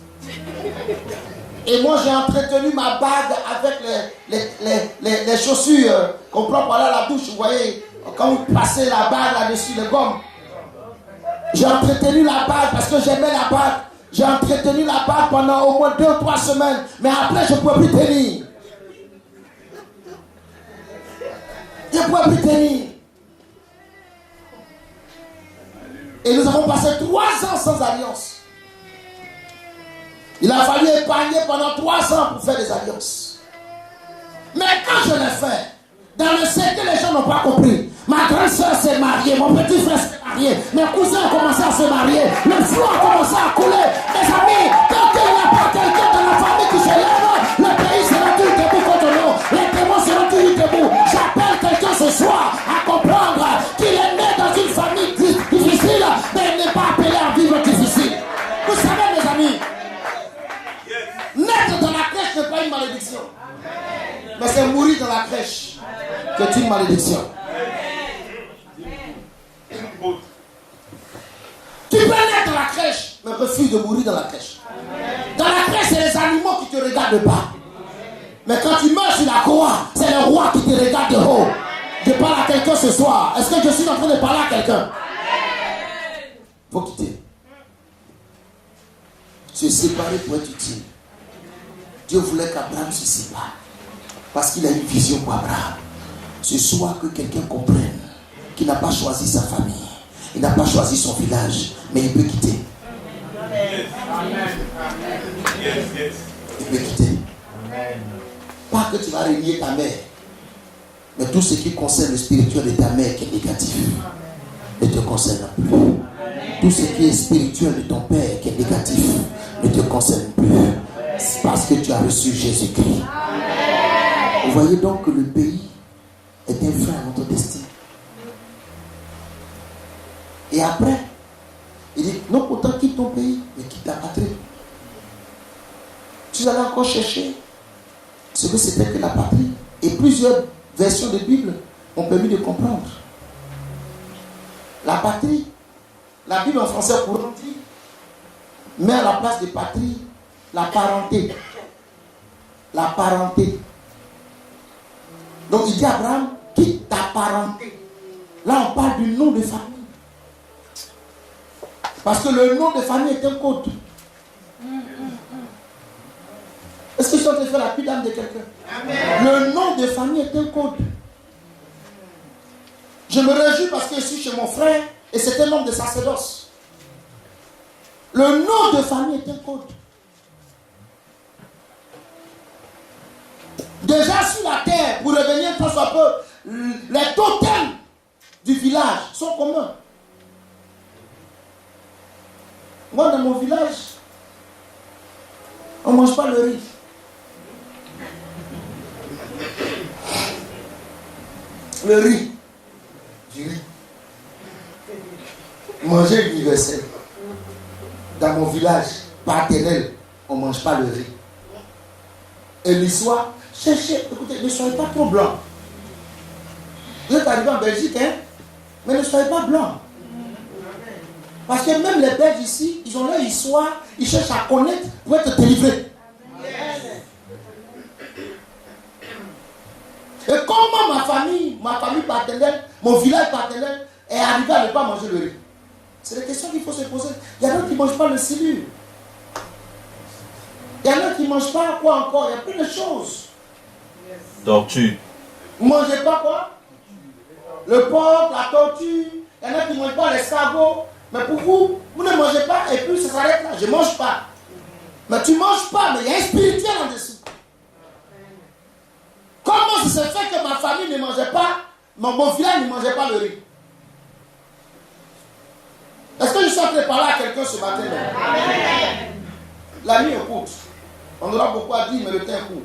Et moi, j'ai entretenu ma bague avec les chaussures qu'on prend par là à la douche. Vous voyez, quand vous passez la bague là-dessus, les gommes. J'ai entretenu la bague parce que j'aimais la bague. J'ai entretenu la bague pendant au moins 2 ou 3 semaines. Mais après, je ne pouvais plus tenir. Je ne pouvais plus tenir. Et nous avons passé 3 ans sans alliance. Il a fallu épargner pendant 3 ans pour faire des alliances. Mais quand je l'ai fait, dans le secret, les gens n'ont pas compris. Ma grande soeur s'est mariée, mon petit frère s'est marié, mes cousins ont commencé à se marier, le flot a commencé à couler. Mes amis, tant qu'il n'y a pas quelqu'un dans la famille qui se lève, le pays sera toujours debout contre nous. Les démons seront toujours debout. J'appelle quelqu'un ce soir à comprendre qu'il est né dans une famille difficile, mais il n'est pas appelé à vivre difficile. Vous savez, mes amis, naître dans la crèche n'est pas une malédiction. Mais c'est mourir dans la crèche qui est une malédiction. Tu peux naître dans la crèche, mais refuse de mourir dans la crèche. Dans la crèche, c'est les animaux qui te regardent de bas. Mais quand tu meurs sur la croix, c'est le roi qui te regarde de haut. Je parle à quelqu'un ce soir. Est-ce que je suis en train de parler à quelqu'un? Il faut quitter. Se séparer pour être utile. Dieu voulait qu'Abraham se sépare. Parce qu'il a une vision pour Abraham. Ce soir, que quelqu'un comprenne qu'il n'a pas choisi sa famille. Il n'a pas choisi son village, Mais il peut quitter. Il peut quitter. Pas que tu vas renier ta mère, mais tout ce qui concerne le spirituel de ta mère qui est négatif ne te concerne plus. Tout ce qui est spirituel de ton père qui est négatif ne te concerne plus. C'est parce que tu as reçu Jésus-Christ. Vous voyez donc que le pays est un frein à notre destin. Et après, il dit, non, pourtant quitte ton pays, mais quitte ta patrie. Tu allais encore chercher ce que c'était que la patrie. Et plusieurs versions de Bible ont permis de comprendre. La patrie, la Bible en français courant dit, met à la place de patrie la parenté. La parenté. Donc il dit à Abraham, quitte ta parenté. Là on parle du nom de famille. Parce que le nom de famille est un code. Est-ce que je suis en train de faire la pute d'âme de quelqu'un? Le nom de famille est un code. Je me réjouis parce que je suis chez mon frère et c'est un homme de sacerdoce. Le nom de famille est un code. Déjà sur la terre, pour revenir tant soit peu, les totems du village sont communs. Moi, dans mon village, on ne mange pas le riz. Le riz. Du riz. Manger universel. Dans mon village paternel, on ne mange pas le riz. Et l'histoire, cherchez, écoutez, ne soyez pas trop blanc. Vous êtes arrivé en Belgique, hein? Mais ne soyez pas blanc. Parce que même les Belges ici, ils ont leur histoire, ils cherchent à connaître pour être délivrés. Et comment ma famille paternelle, mon village paternel est arrivé à ne pas manger le riz? C'est des questions qu'il faut se poser. Il y en a qui ne mangent pas le silure. Il y en a qui ne mangent pas quoi encore? Il y a plein de choses. Tortue. Vous ne mangez pas quoi? Le porc, la tortue. Il y en a qui ne mangent pas l'escargot. Mais pour vous, vous ne mangez pas et puis ça s'arrête là. Je ne mange pas. Mais tu ne manges pas, mais il y a un spirituel en dessous. Comment ça se fait que ma famille ne mangeait pas, mon village ne mangeait pas le riz? Est-ce que je suis en train de parler à quelqu'un ce matin? La nuit est courte. On aura beaucoup à dire, mais le temps est court.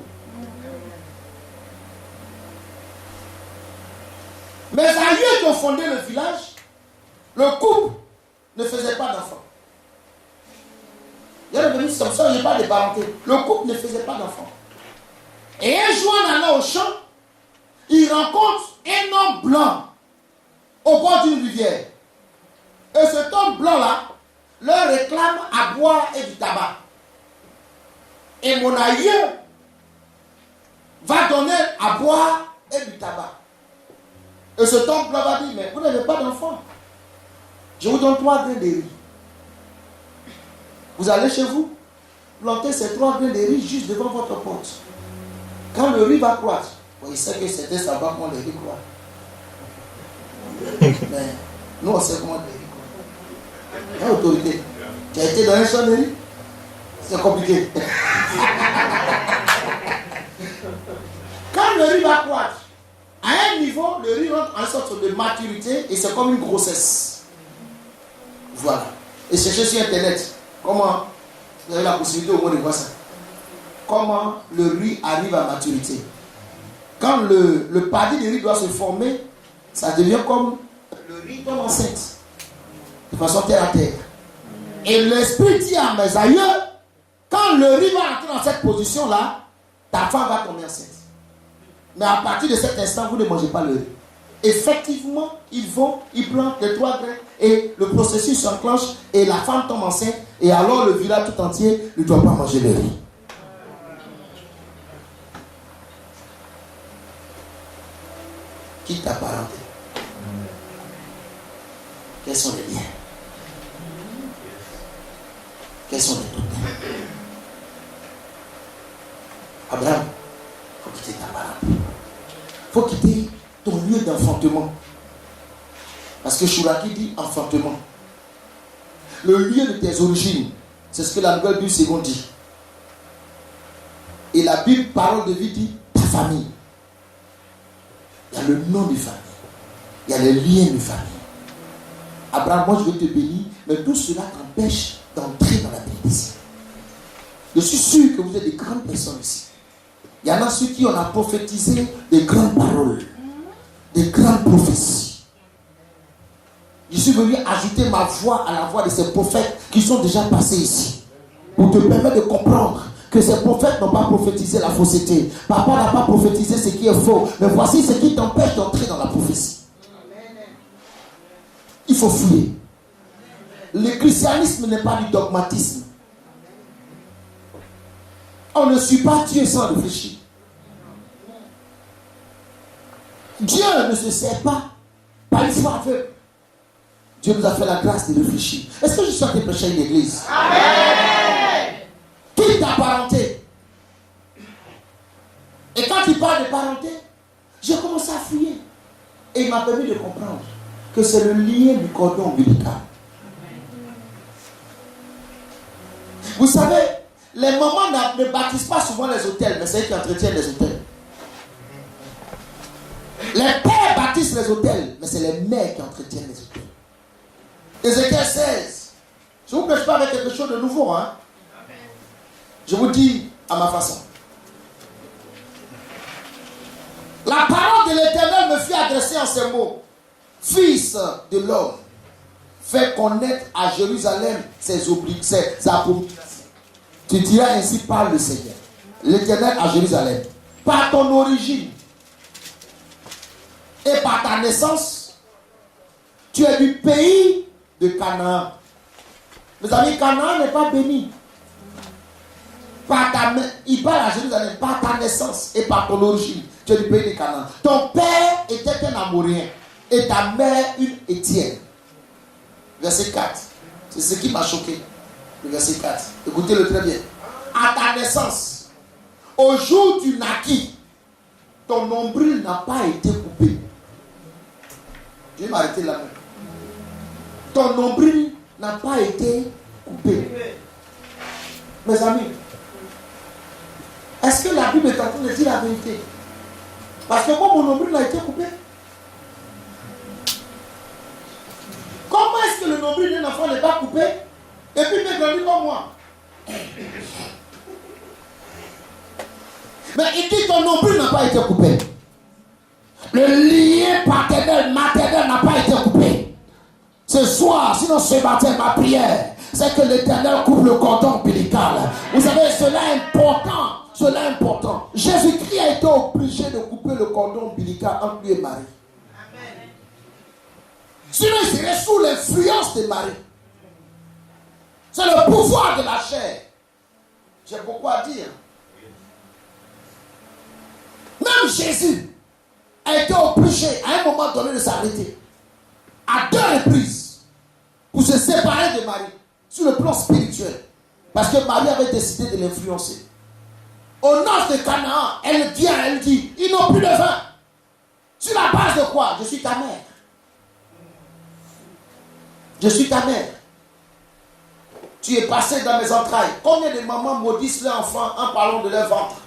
Mais à lieu qui ont fondé le village, le couple ne faisait pas d'enfants. Il y a devenu comme ça, je n'ai pas de parenté. Le couple ne faisait pas d'enfants. Et un jour, en allant au champ, il rencontre un homme blanc au bord d'une rivière. Et cet homme blanc-là leur réclame à boire et du tabac. Et mon aïeux va donner à boire et du tabac. Et cet homme blanc va dire, mais vous n'avez pas d'enfant. Je vous donne 3 grains de riz. Vous allez chez vous, planter ces 3 grains de riz juste devant votre porte. Quand le riz va croître, il sait que c'était ça va comment le riz croît. Mais nous on sait comment le riz croît. Il y a autorité. Tu as été dans un champ de riz? C'est compliqué. Quand le riz va croître, à un niveau, le riz rentre en sorte de maturité et c'est comme une grossesse. Voilà. Et cherchez sur internet comment, vous avez la possibilité au moins de voir ça. Comment le riz arrive à maturité. Quand le paddy de riz doit se former, ça devient comme le riz tombe enceinte. De façon terre à terre. Et l'esprit dit à mes aïeux, quand le riz va entrer dans cette position-là, ta femme va tomber enceinte. Mais à partir de cet instant, vous ne mangez pas le riz. Effectivement, ils plantent les 3 grains et le processus s'enclenche et la femme tombe enceinte et alors le village tout entier ne doit pas manger le riz. Quitte ta parenté. Quels sont les liens? Quels sont les totems? Abraham, il faut quitter ta parenté. Il faut quitter ton lieu d'enfantement. Parce que Chouraki dit enfantement. le lieu de tes origines. C'est ce que la Nouvelle Bible seconde dit. Et la Bible, parole de vie, dit ta famille. Il y a le nom de famille. Il y a les liens de famille. Abraham, moi je veux te bénir, mais tout cela t'empêche d'entrer dans la bénédiction. Je suis sûr que vous êtes des grandes personnes ici. Il y en a ceux qui on a prophétisé des grandes paroles, des grandes prophéties. Je suis venu ajouter ma voix à la voix de ces prophètes qui sont déjà passés ici, pour te permettre de comprendre que ces prophètes n'ont pas prophétisé la fausseté. Papa n'a pas prophétisé ce qui est faux, mais voici ce qui t'empêche d'entrer dans la prophétie. Il faut fouiller. Le christianisme n'est pas du dogmatisme. On ne suit pas Dieu sans réfléchir. Dieu ne se sert pas par une foi aveugle. Dieu nous a fait la grâce de réfléchir. Est-ce que je suis en train de prêcher à une église? Amen. Qui t'a parenté? Et quand il parle de parenté, j'ai commencé à fouiller. Et il m'a permis de comprendre que c'est le lien du cordon ombilical. Vous savez, les mamans ne bâtissent pas souvent les hôtels, mais c'est eux qui entretiennent les hôtels. Les pères bâtissent les hôtels, mais c'est les mères qui entretiennent les hôtels. Ézéchiel 16. Je ne vous prêche pas avec quelque chose de nouveau. Hein? Je vous dis à ma façon. La parole de l'Éternel me fit adresser en ces mots. Fils de l'homme, fais connaître à Jérusalem ses abominations. Tu diras ainsi par le Seigneur, l'Éternel à Jérusalem. Par ton origine et par ta naissance, tu es du pays de Canaan. Mes amis, Canaan n'est pas béni. Il parle à Jérusalem par ta naissance et par ton origine. Tu es du pays de Canaan. Ton père était un Amoréen et ta mère une Étienne. Verset 4. C'est ce qui m'a choqué. Le verset 4. Écoutez-le très bien. À ta naissance, au jour où tu naquis, ton nombril n'a pas été coupé. Je vais m'arrêter là. Ton nombril n'a pas été coupé. Mes amis, est-ce que la Bible est en train de dire la vérité? Parce que moi, mon nombril a été coupé. Comment est-ce que le nombril d'un enfant n'est pas coupé et puis il est grandi comme moi? Mais il dit ton nombril n'a pas été coupé. Le lien paternel, maternel n'a pas été coupé. Ce soir, sinon ce matin, ma prière, c'est que l'Éternel coupe le cordon ombilical. Vous savez, cela est important. Cela est important. Jésus-Christ a été obligé de couper le cordon ombilical entre lui et Marie. Amen. Sinon, il serait sous l'influence de Marie. C'est le pouvoir de la chair. J'ai beaucoup à dire. Même Jésus a été obligé à un moment donné de s'arrêter. À 2 reprises. Pour se séparer de Marie. Sur le plan spirituel. Parce que Marie avait décidé de l'influencer. Au nord de Canaan, elle vient, elle dit, ils n'ont plus de vin. Sur la base de quoi? Je suis ta mère. Je suis ta mère. Tu es passé dans mes entrailles. Combien de mamans maudissent leurs enfants en parlant de leur ventre?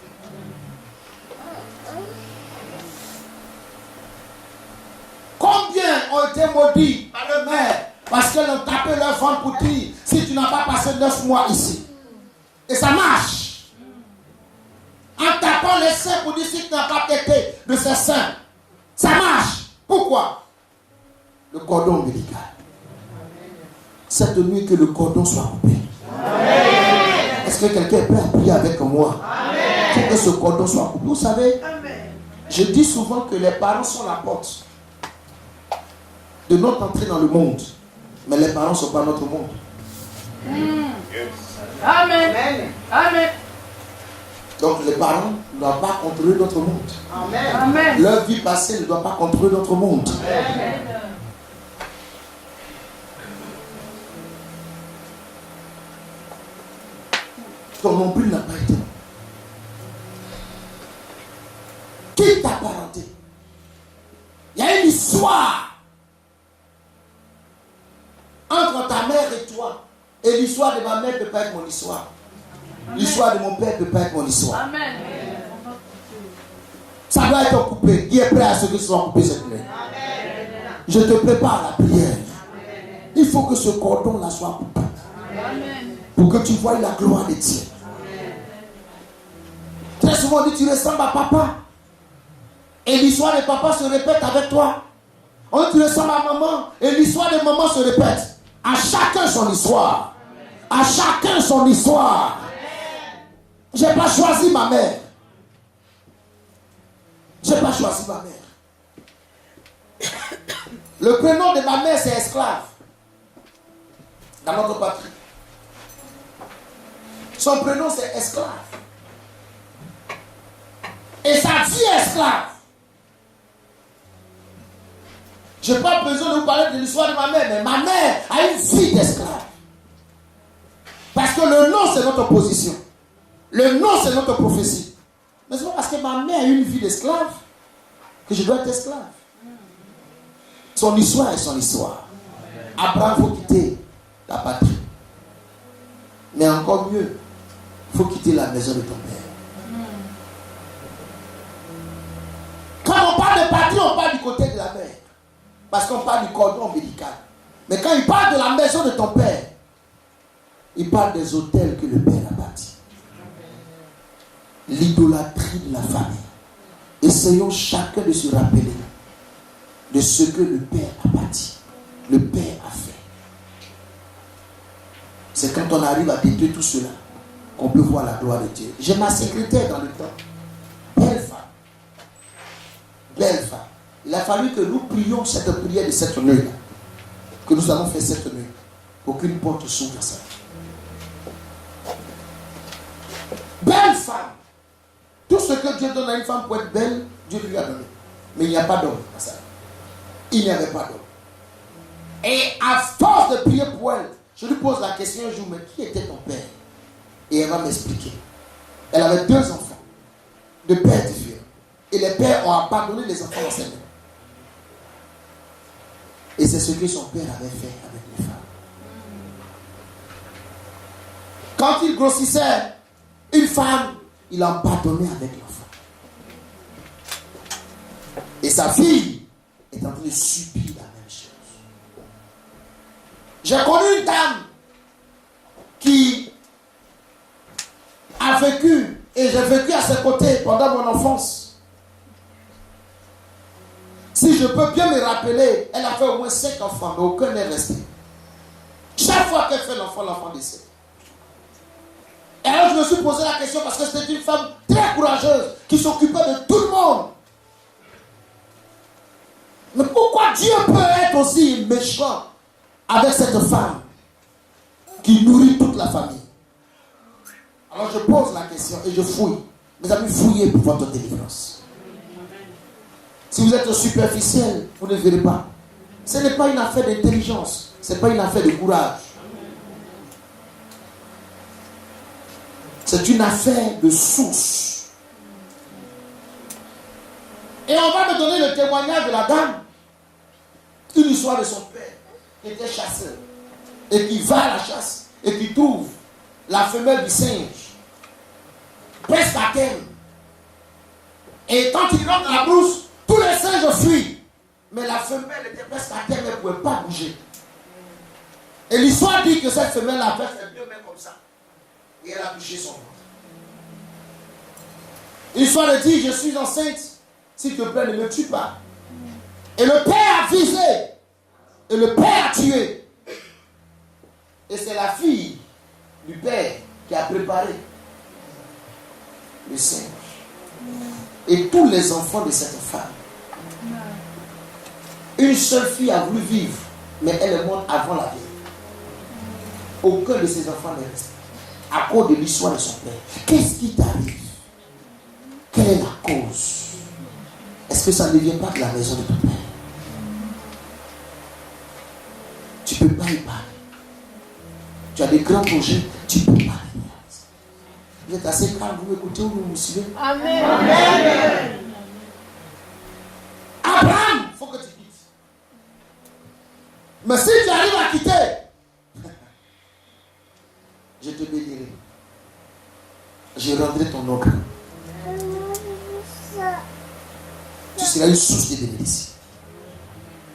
Combien ont été maudits par leur mère parce qu'elles ont tapé leur ventre pour dire si tu n'as pas passé 9 mois ici? Et ça marche. En tapant les seins pour dire si tu n'as pas tété de ces seins. Ça marche. Pourquoi? Le cordon ombilical. Cette nuit que le cordon soit coupé. Amen. Est-ce que quelqu'un est prêt à prier avec moi? Pour que ce cordon soit coupé. Vous savez, je dis souvent que les parents sont la porte de notre entrée dans le monde. Mais les parents ne sont pas notre monde. Amen. Amen. Donc les parents ne doivent pas contrôler notre monde. Amen. Leur vie passée ne doit pas contrôler notre monde. Amen. Ton nombril n'a pas été. Qui t'a parenté? Il y a une histoire entre ta mère et toi. L'histoire de ma mère ne peut pas être mon histoire. L'histoire de mon père ne peut pas être mon histoire. Amen. Ça doit être coupé. Qui est prêt à ce que ce soit coupé cette nuit? Je te prépare à la prière. Il faut que ce cordon-là soit coupé. Pour que tu vois la gloire de Dieu. Très souvent, on dit tu ressembles à papa. Et l'histoire de papa se répète avec toi. On dit tu ressembles à maman. Et l'histoire de maman se répète. À chacun son histoire. À chacun son histoire. Je n'ai pas choisi ma mère. Je n'ai pas choisi ma mère. Le prénom de ma mère, c'est esclave. Dans notre patrie. Son prénom, c'est esclave. Et sa vie est esclave. Je n'ai pas besoin de vous parler de l'histoire de ma mère, mais ma mère a une vie d'esclave. Parce que le nom, c'est notre position. Le nom, c'est notre prophétie. Mais c'est pas parce que ma mère a une vie d'esclave que je dois être esclave. Son histoire est son histoire. Abraham, il faut quitter la patrie. Mais encore mieux, il faut quitter la maison de ton père. Quand on parle de patrie, on parle du côté de la mère. Parce qu'on parle du cordon ombilical. Mais quand il parle de la maison de ton père, il parle des hôtels que le père a bâtis. L'idolâtrie de la famille. Essayons chacun de se rappeler de ce que le père a bâti. Le père a fait. C'est quand on arrive à détruire tout cela qu'on peut voir la gloire de Dieu. J'ai ma secrétaire dans le temps. Belle femme. Belle femme. Il a fallu que nous prions cette prière de cette nuit-là. Que nous avons fait cette nuit. Pour qu'une porte s'ouvre à ça. Belle femme. Tout ce que Dieu donne à une femme pour être belle, Dieu lui a donné. Mais il n'y a pas d'homme à ça. Il n'y avait pas d'homme. Et à force de prier pour elle, je lui pose la question un jour, mais qui était ton père? Et elle va m'expliquer. Elle avait 2 enfants, de pères différents. Et les pères ont abandonné les enfants dans ses mains. Et c'est ce que son père avait fait avec les femmes. Quand il grossissait une femme, il a abandonné avec l'enfant. Et sa fille est en train de subir la même chose. J'ai connu une dame qui a vécu, et j'ai vécu à ses côtés pendant mon enfance. Si je peux bien me rappeler, elle a fait au moins 5 enfants, mais aucun n'est resté. Chaque fois qu'elle fait l'enfant, l'enfant décède. Et alors je me suis posé la question parce que c'était une femme très courageuse qui s'occupait de tout le monde. Mais pourquoi Dieu peut être aussi méchant avec cette femme qui nourrit toute la famille? Alors je pose la question et je fouille. Mes amis, fouillez pour votre délivrance. Si vous êtes superficiel, vous ne verrez pas. Ce n'est pas une affaire d'intelligence. Ce n'est pas une affaire de courage. C'est une affaire de source. Et on va me donner le témoignage de la dame. Une histoire de son père qui était chasseur. Et qui va à la chasse. Et qui trouve la femelle du singe. Presque à terre. Et quand il rentre dans la brousse, tous les singes fuient. Mais la femelle était presque à terre, elle ne pouvait pas bouger. Et l'histoire dit que cette femelle a fait ses 2 mains comme ça. Et elle a touché son ventre. L'histoire dit, je suis enceinte. S'il te plaît, ne me tue pas. Et le père a visé. Et le père a tué. Et c'est la fille du père qui a préparé le singe. Et tous les enfants de cette femme. Une seule fille a voulu vivre, mais elle est morte avant la vie. Aucun de ses enfants n'est resté. À cause de l'histoire de son père. Qu'est-ce qui t'arrive? Quelle est la cause? Est-ce que ça ne vient pas de la maison de ton père? Tu ne peux pas y parler. Tu as des grands projets, tu ne peux pas y parler. Vous êtes assez calme, vous m'écoutez ou vous me suivez? Amen. Amen. Abraham, il faut que tu quittes. Mais si tu arrives à quitter, je rendrai ton nom grand. Tu seras une source de bénédiction.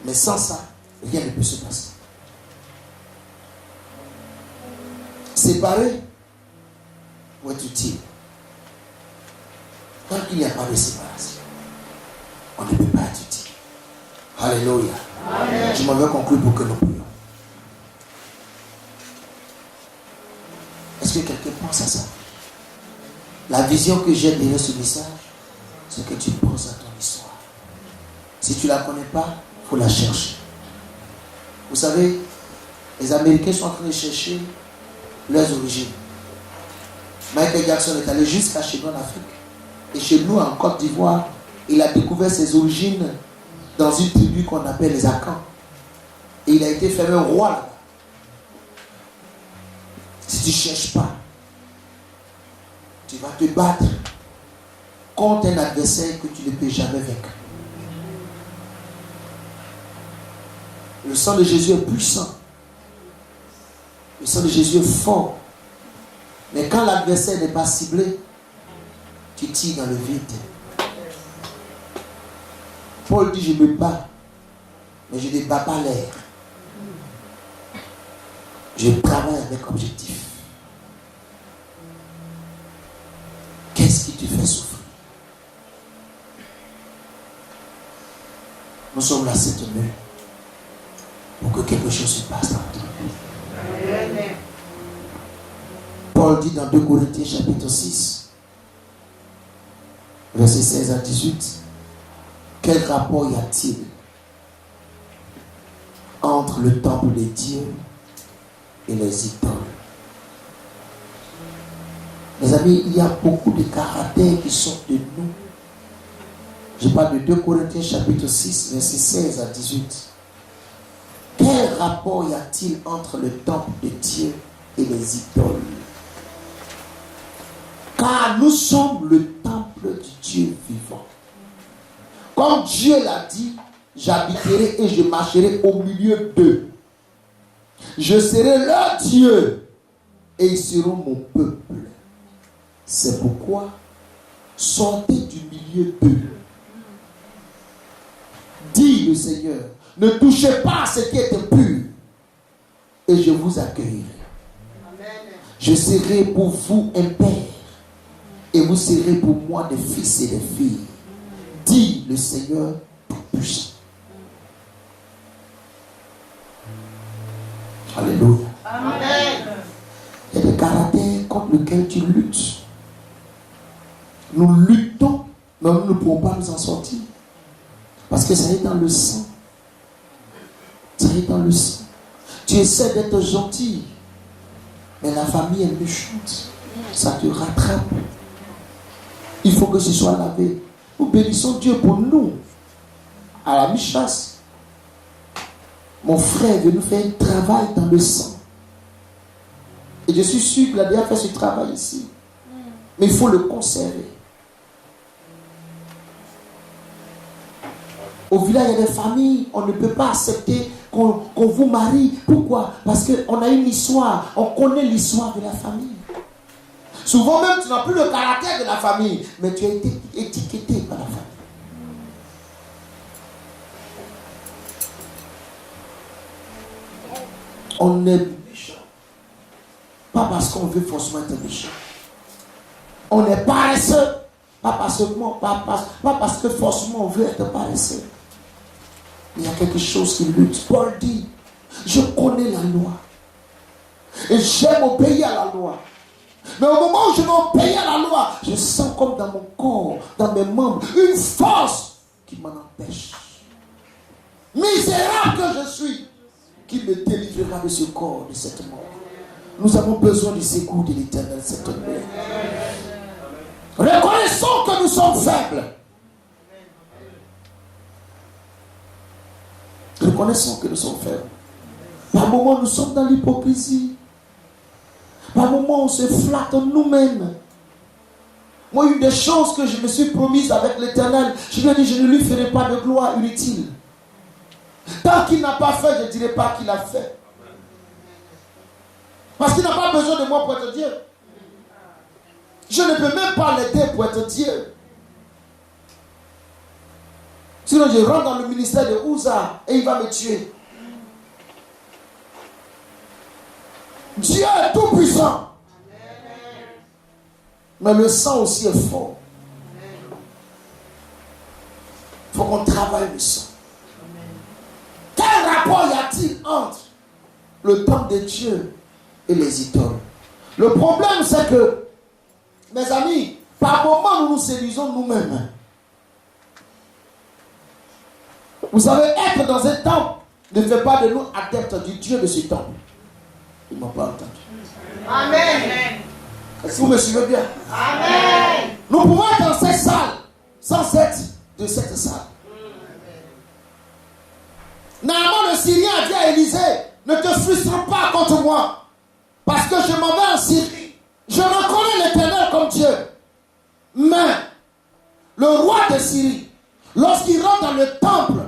Mais sans ça, rien ne peut se passer. Séparé pour être utile. Tant qu'il n'y a pas de séparation, on ne peut pas être utile. Alléluia. Amen. Je m'en vais conclure pour que nous prions. Est-ce que quelqu'un pense à ça? La vision que j'ai derrière ce message, c'est que tu penses à ton histoire. Si tu ne la connais pas, il faut la chercher. Vous savez, les Américains sont en train de chercher leurs origines. Michael Jackson est allé jusqu'à chez nous en Afrique. Et chez nous, en Côte d'Ivoire, il a découvert ses origines dans une tribu qu'on appelle les Akans. Et il a été fait un roi là-bas. Si tu ne cherches pas, tu vas te battre contre un adversaire que tu ne peux jamais vaincre. Le sang de Jésus est puissant. Le sang de Jésus est fort. Mais quand l'adversaire n'est pas ciblé, tu tires dans le vide. Paul dit, je me bats, mais je ne bats pas l'air. Je travaille avec objectif. Qu'est-ce qui te fait souffrir? Nous sommes là cette nuit pour que quelque chose se passe dans notre vie. Paul dit dans 2 Corinthiens chapitre 6, versets 16 à 18, quel rapport y a-t-il entre le temple de Dieu et les idoles? Mes amis, il y a beaucoup de caractères qui sortent de nous. Je parle de 2 Corinthiens chapitre 6, versets 16 à 18. Quel rapport y a-t-il entre le temple de Dieu et les idoles? Car nous sommes le temple du Dieu vivant. Comme Dieu l'a dit, j'habiterai et je marcherai au milieu d'eux. Je serai leur Dieu et ils seront mon peuple. C'est pourquoi sortez du milieu d'eux. Dit le Seigneur, ne touchez pas à ce qui est impur et je vous accueillerai. Amen. Je serai pour vous un père et vous serez pour moi des fils et des filles. Dit le Seigneur tout-puissant. Alléluia. Amen. Il y a des caractères contre lesquels tu luttes. Nous luttons, mais nous ne pouvons pas nous en sortir. Parce que ça est dans le sang. Ça est dans le sang. Tu essaies d'être gentil, mais la famille est méchante. Ça te rattrape. Il faut que ce soit lavé. Nous bénissons Dieu pour nous. À la mi-chasse, mon frère est venu faire un travail dans le sang. Et je suis sûr qu'il a déjà fait ce travail ici. Mais il faut le conserver. Au village, il y a des familles, on ne peut pas accepter qu'on vous marie. Pourquoi? Parce qu'on a une histoire, on connaît l'histoire de la famille. Souvent même, tu n'as plus le caractère de la famille, mais tu as été étiqueté par la famille. On est méchant. Pas parce qu'on veut forcément être méchant. On est paresseux. Pas parce que forcément on veut être paresseux. Il y a quelque chose qui lutte. Paul dit, je connais la loi. Et j'aime obéir à la loi. Mais au moment où je vais obéir à la loi, je sens comme dans mon corps, dans mes membres, une force qui m'en empêche. Misérable que je suis, qui me délivrera de ce corps, de cette mort. Nous avons besoin du secours de l'Éternel cette nuit. Reconnaissons que nous sommes faibles. Reconnaissons que nous sommes faibles. Par moments, nous sommes dans l'hypocrisie. Par moments, on se flatte nous-mêmes. Moi, une des choses que je me suis promise avec l'Éternel, je lui ai dit, je ne lui ferai pas de gloire inutile. Tant qu'il n'a pas fait, je ne dirai pas qu'il a fait. Parce qu'il n'a pas besoin de moi pour être Dieu. Je ne peux même pas l'aider pour être Dieu. Sinon, je rentre dans le ministère de Uza et il va me tuer. Dieu est tout puissant. Mais le sang aussi est fort. Il faut qu'on travaille le sang. Quel rapport y a-t-il entre le temple de Dieu et les idoles? Le problème, c'est que, mes amis, par moments, nous nous séduisons nous-mêmes. Vous savez, être dans un temple ne fait pas de nous adeptes du Dieu de ce temple. Ils ne m'ont pas entendu. Amen. Est-ce que vous me suivez bien? Amen. Nous pouvons être dans cette salle sans être de cette salle. Naaman le Syrien a dit à Élisée, ne te frustre pas contre moi, parce que je m'en vais en Syrie. Je reconnais l'Éternel comme Dieu. Mais le roi de Syrie, lorsqu'il rentre dans le temple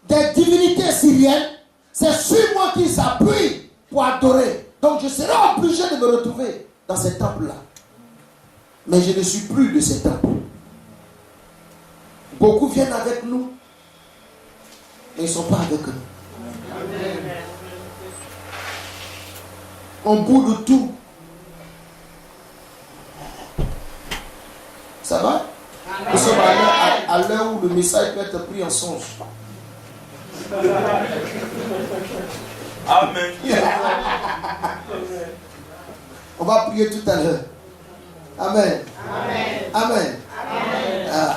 des divinités syriennes, c'est sur moi qu'il s'appuie pour adorer. Donc je serai obligé de me retrouver dans ce temple-là. Mais je ne suis plus de ce temple. Beaucoup viennent avec nous, mais ils ne sont pas avec nous. On boude tout. Ça va? Nous sommes à l'heure où le message peut être pris en songe. Amen. On va prier tout à l'heure. Amen. Amen. Amen.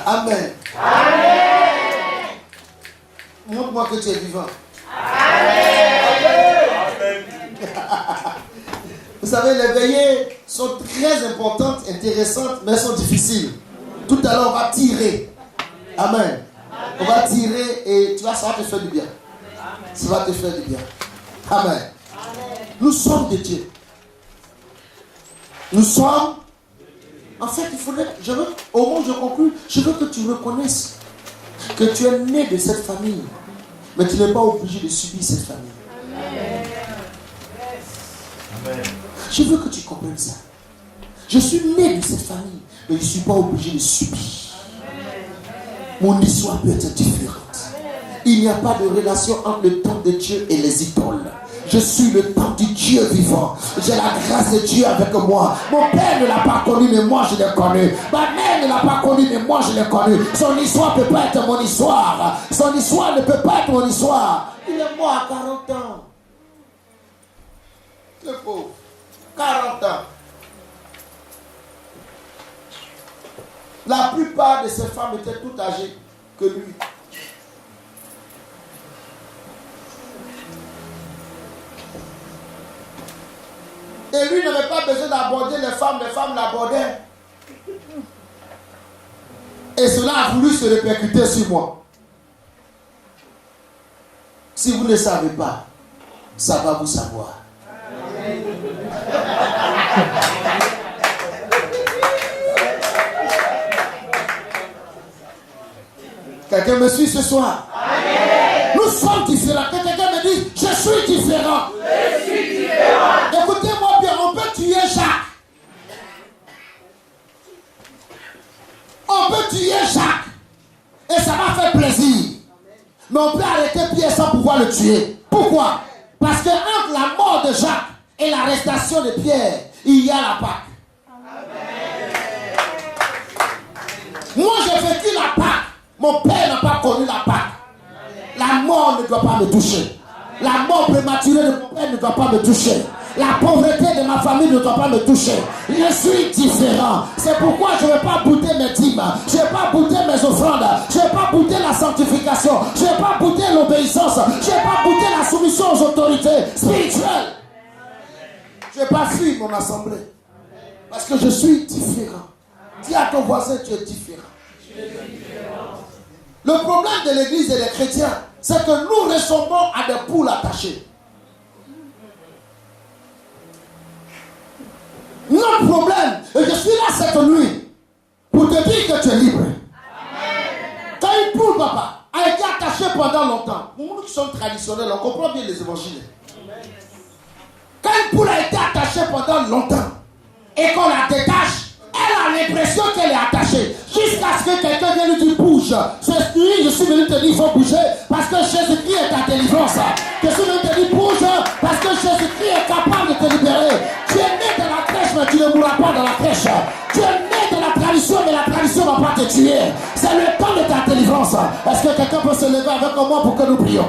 Amen. Amen. Montre-moi que tu es vivant. Amen. Vous savez, les veillées sont très importantes, intéressantes, mais elles sont difficiles. Tout à l'heure, on va tirer. Amen. On va tirer et tu vois, ça va te faire du bien. Ça va te faire du bien. Amen. Nous sommes de Dieu. Nous sommes. En fait, il faudrait. Au moment où je conclue, je veux que tu reconnaisses que tu es né de cette famille. Mais tu n'es pas obligé de subir cette famille. Amen. Je veux que tu comprennes ça. Je suis né de cette famille, mais je ne suis pas obligé de subir. Mon histoire peut être différente. Il n'y a pas de relation entre le temple de Dieu et les idoles. Je suis le temple du Dieu vivant. J'ai la grâce de Dieu avec moi. Mon père ne l'a pas connu, mais moi je l'ai connu. Ma mère ne l'a pas connu, mais moi je l'ai connu. Son histoire ne peut pas être mon histoire. Son histoire ne peut pas être mon histoire. Il est mort à 40 ans. Le pauvre. 40 ans. La plupart de ces femmes étaient toutes âgées que lui. Et lui n'avait pas besoin d'aborder les femmes l'abordaient. Et cela a voulu se répercuter sur moi. Si vous ne savez pas, ça va vous savoir. Quelqu'un me suit ce soir? Amen. Nous sommes différents. Quand quelqu'un me dit, je suis différent. Je suis différent. Écoutez-moi bien, on peut tuer Jacques. On peut tuer Jacques. Et ça va faire plaisir. Mais on peut arrêter Pierre sans pouvoir le tuer. Pourquoi? Parce que entre la mort de Jacques et l'arrestation de Pierre, il y a la Pâque. Amen. Moi, j'ai vécu la Pâque. Mon père n'a pas connu la Pâque. La mort ne doit pas me toucher. La mort prématurée de mon père ne doit pas me toucher. La pauvreté de ma famille ne doit pas me toucher. Je suis différent. C'est pourquoi je ne vais pas bouder mes dîmes. Je ne vais pas bouder mes offrandes. Je ne vais pas bouder la sanctification. Je ne vais pas bouder l'obéissance. Je ne vais pas bouder la soumission aux autorités spirituelles. Je ne vais pas fuir mon assemblée. Parce que je suis différent. Dis à ton voisin, tu es différent. Le problème de l'église et des chrétiens, c'est que nous ressemblons à des poules attachées. Notre problème, et je suis là cette nuit pour te dire que tu es libre. Quand une poule, papa, a été attachée pendant longtemps, nous qui sommes traditionnels, on comprend bien les évangiles. Quand une poule a été attachée pendant longtemps et qu'on la détache, elle l'impression qu'elle est attachée. Jusqu'à ce que quelqu'un vienne lui dire bouge. Cette nuit, je suis venu te dire il faut bouger parce que Jésus-Christ est ta délivrance. Je suis venu te dire bouge parce que Jésus-Christ est capable de te libérer. Tu es né dans la crèche, mais tu ne mourras pas dans la crèche. Tu es né dans la tradition, mais la tradition ne va pas te tuer. C'est le temps de ta délivrance. Est-ce que quelqu'un peut se lever avec moi pour que nous prions?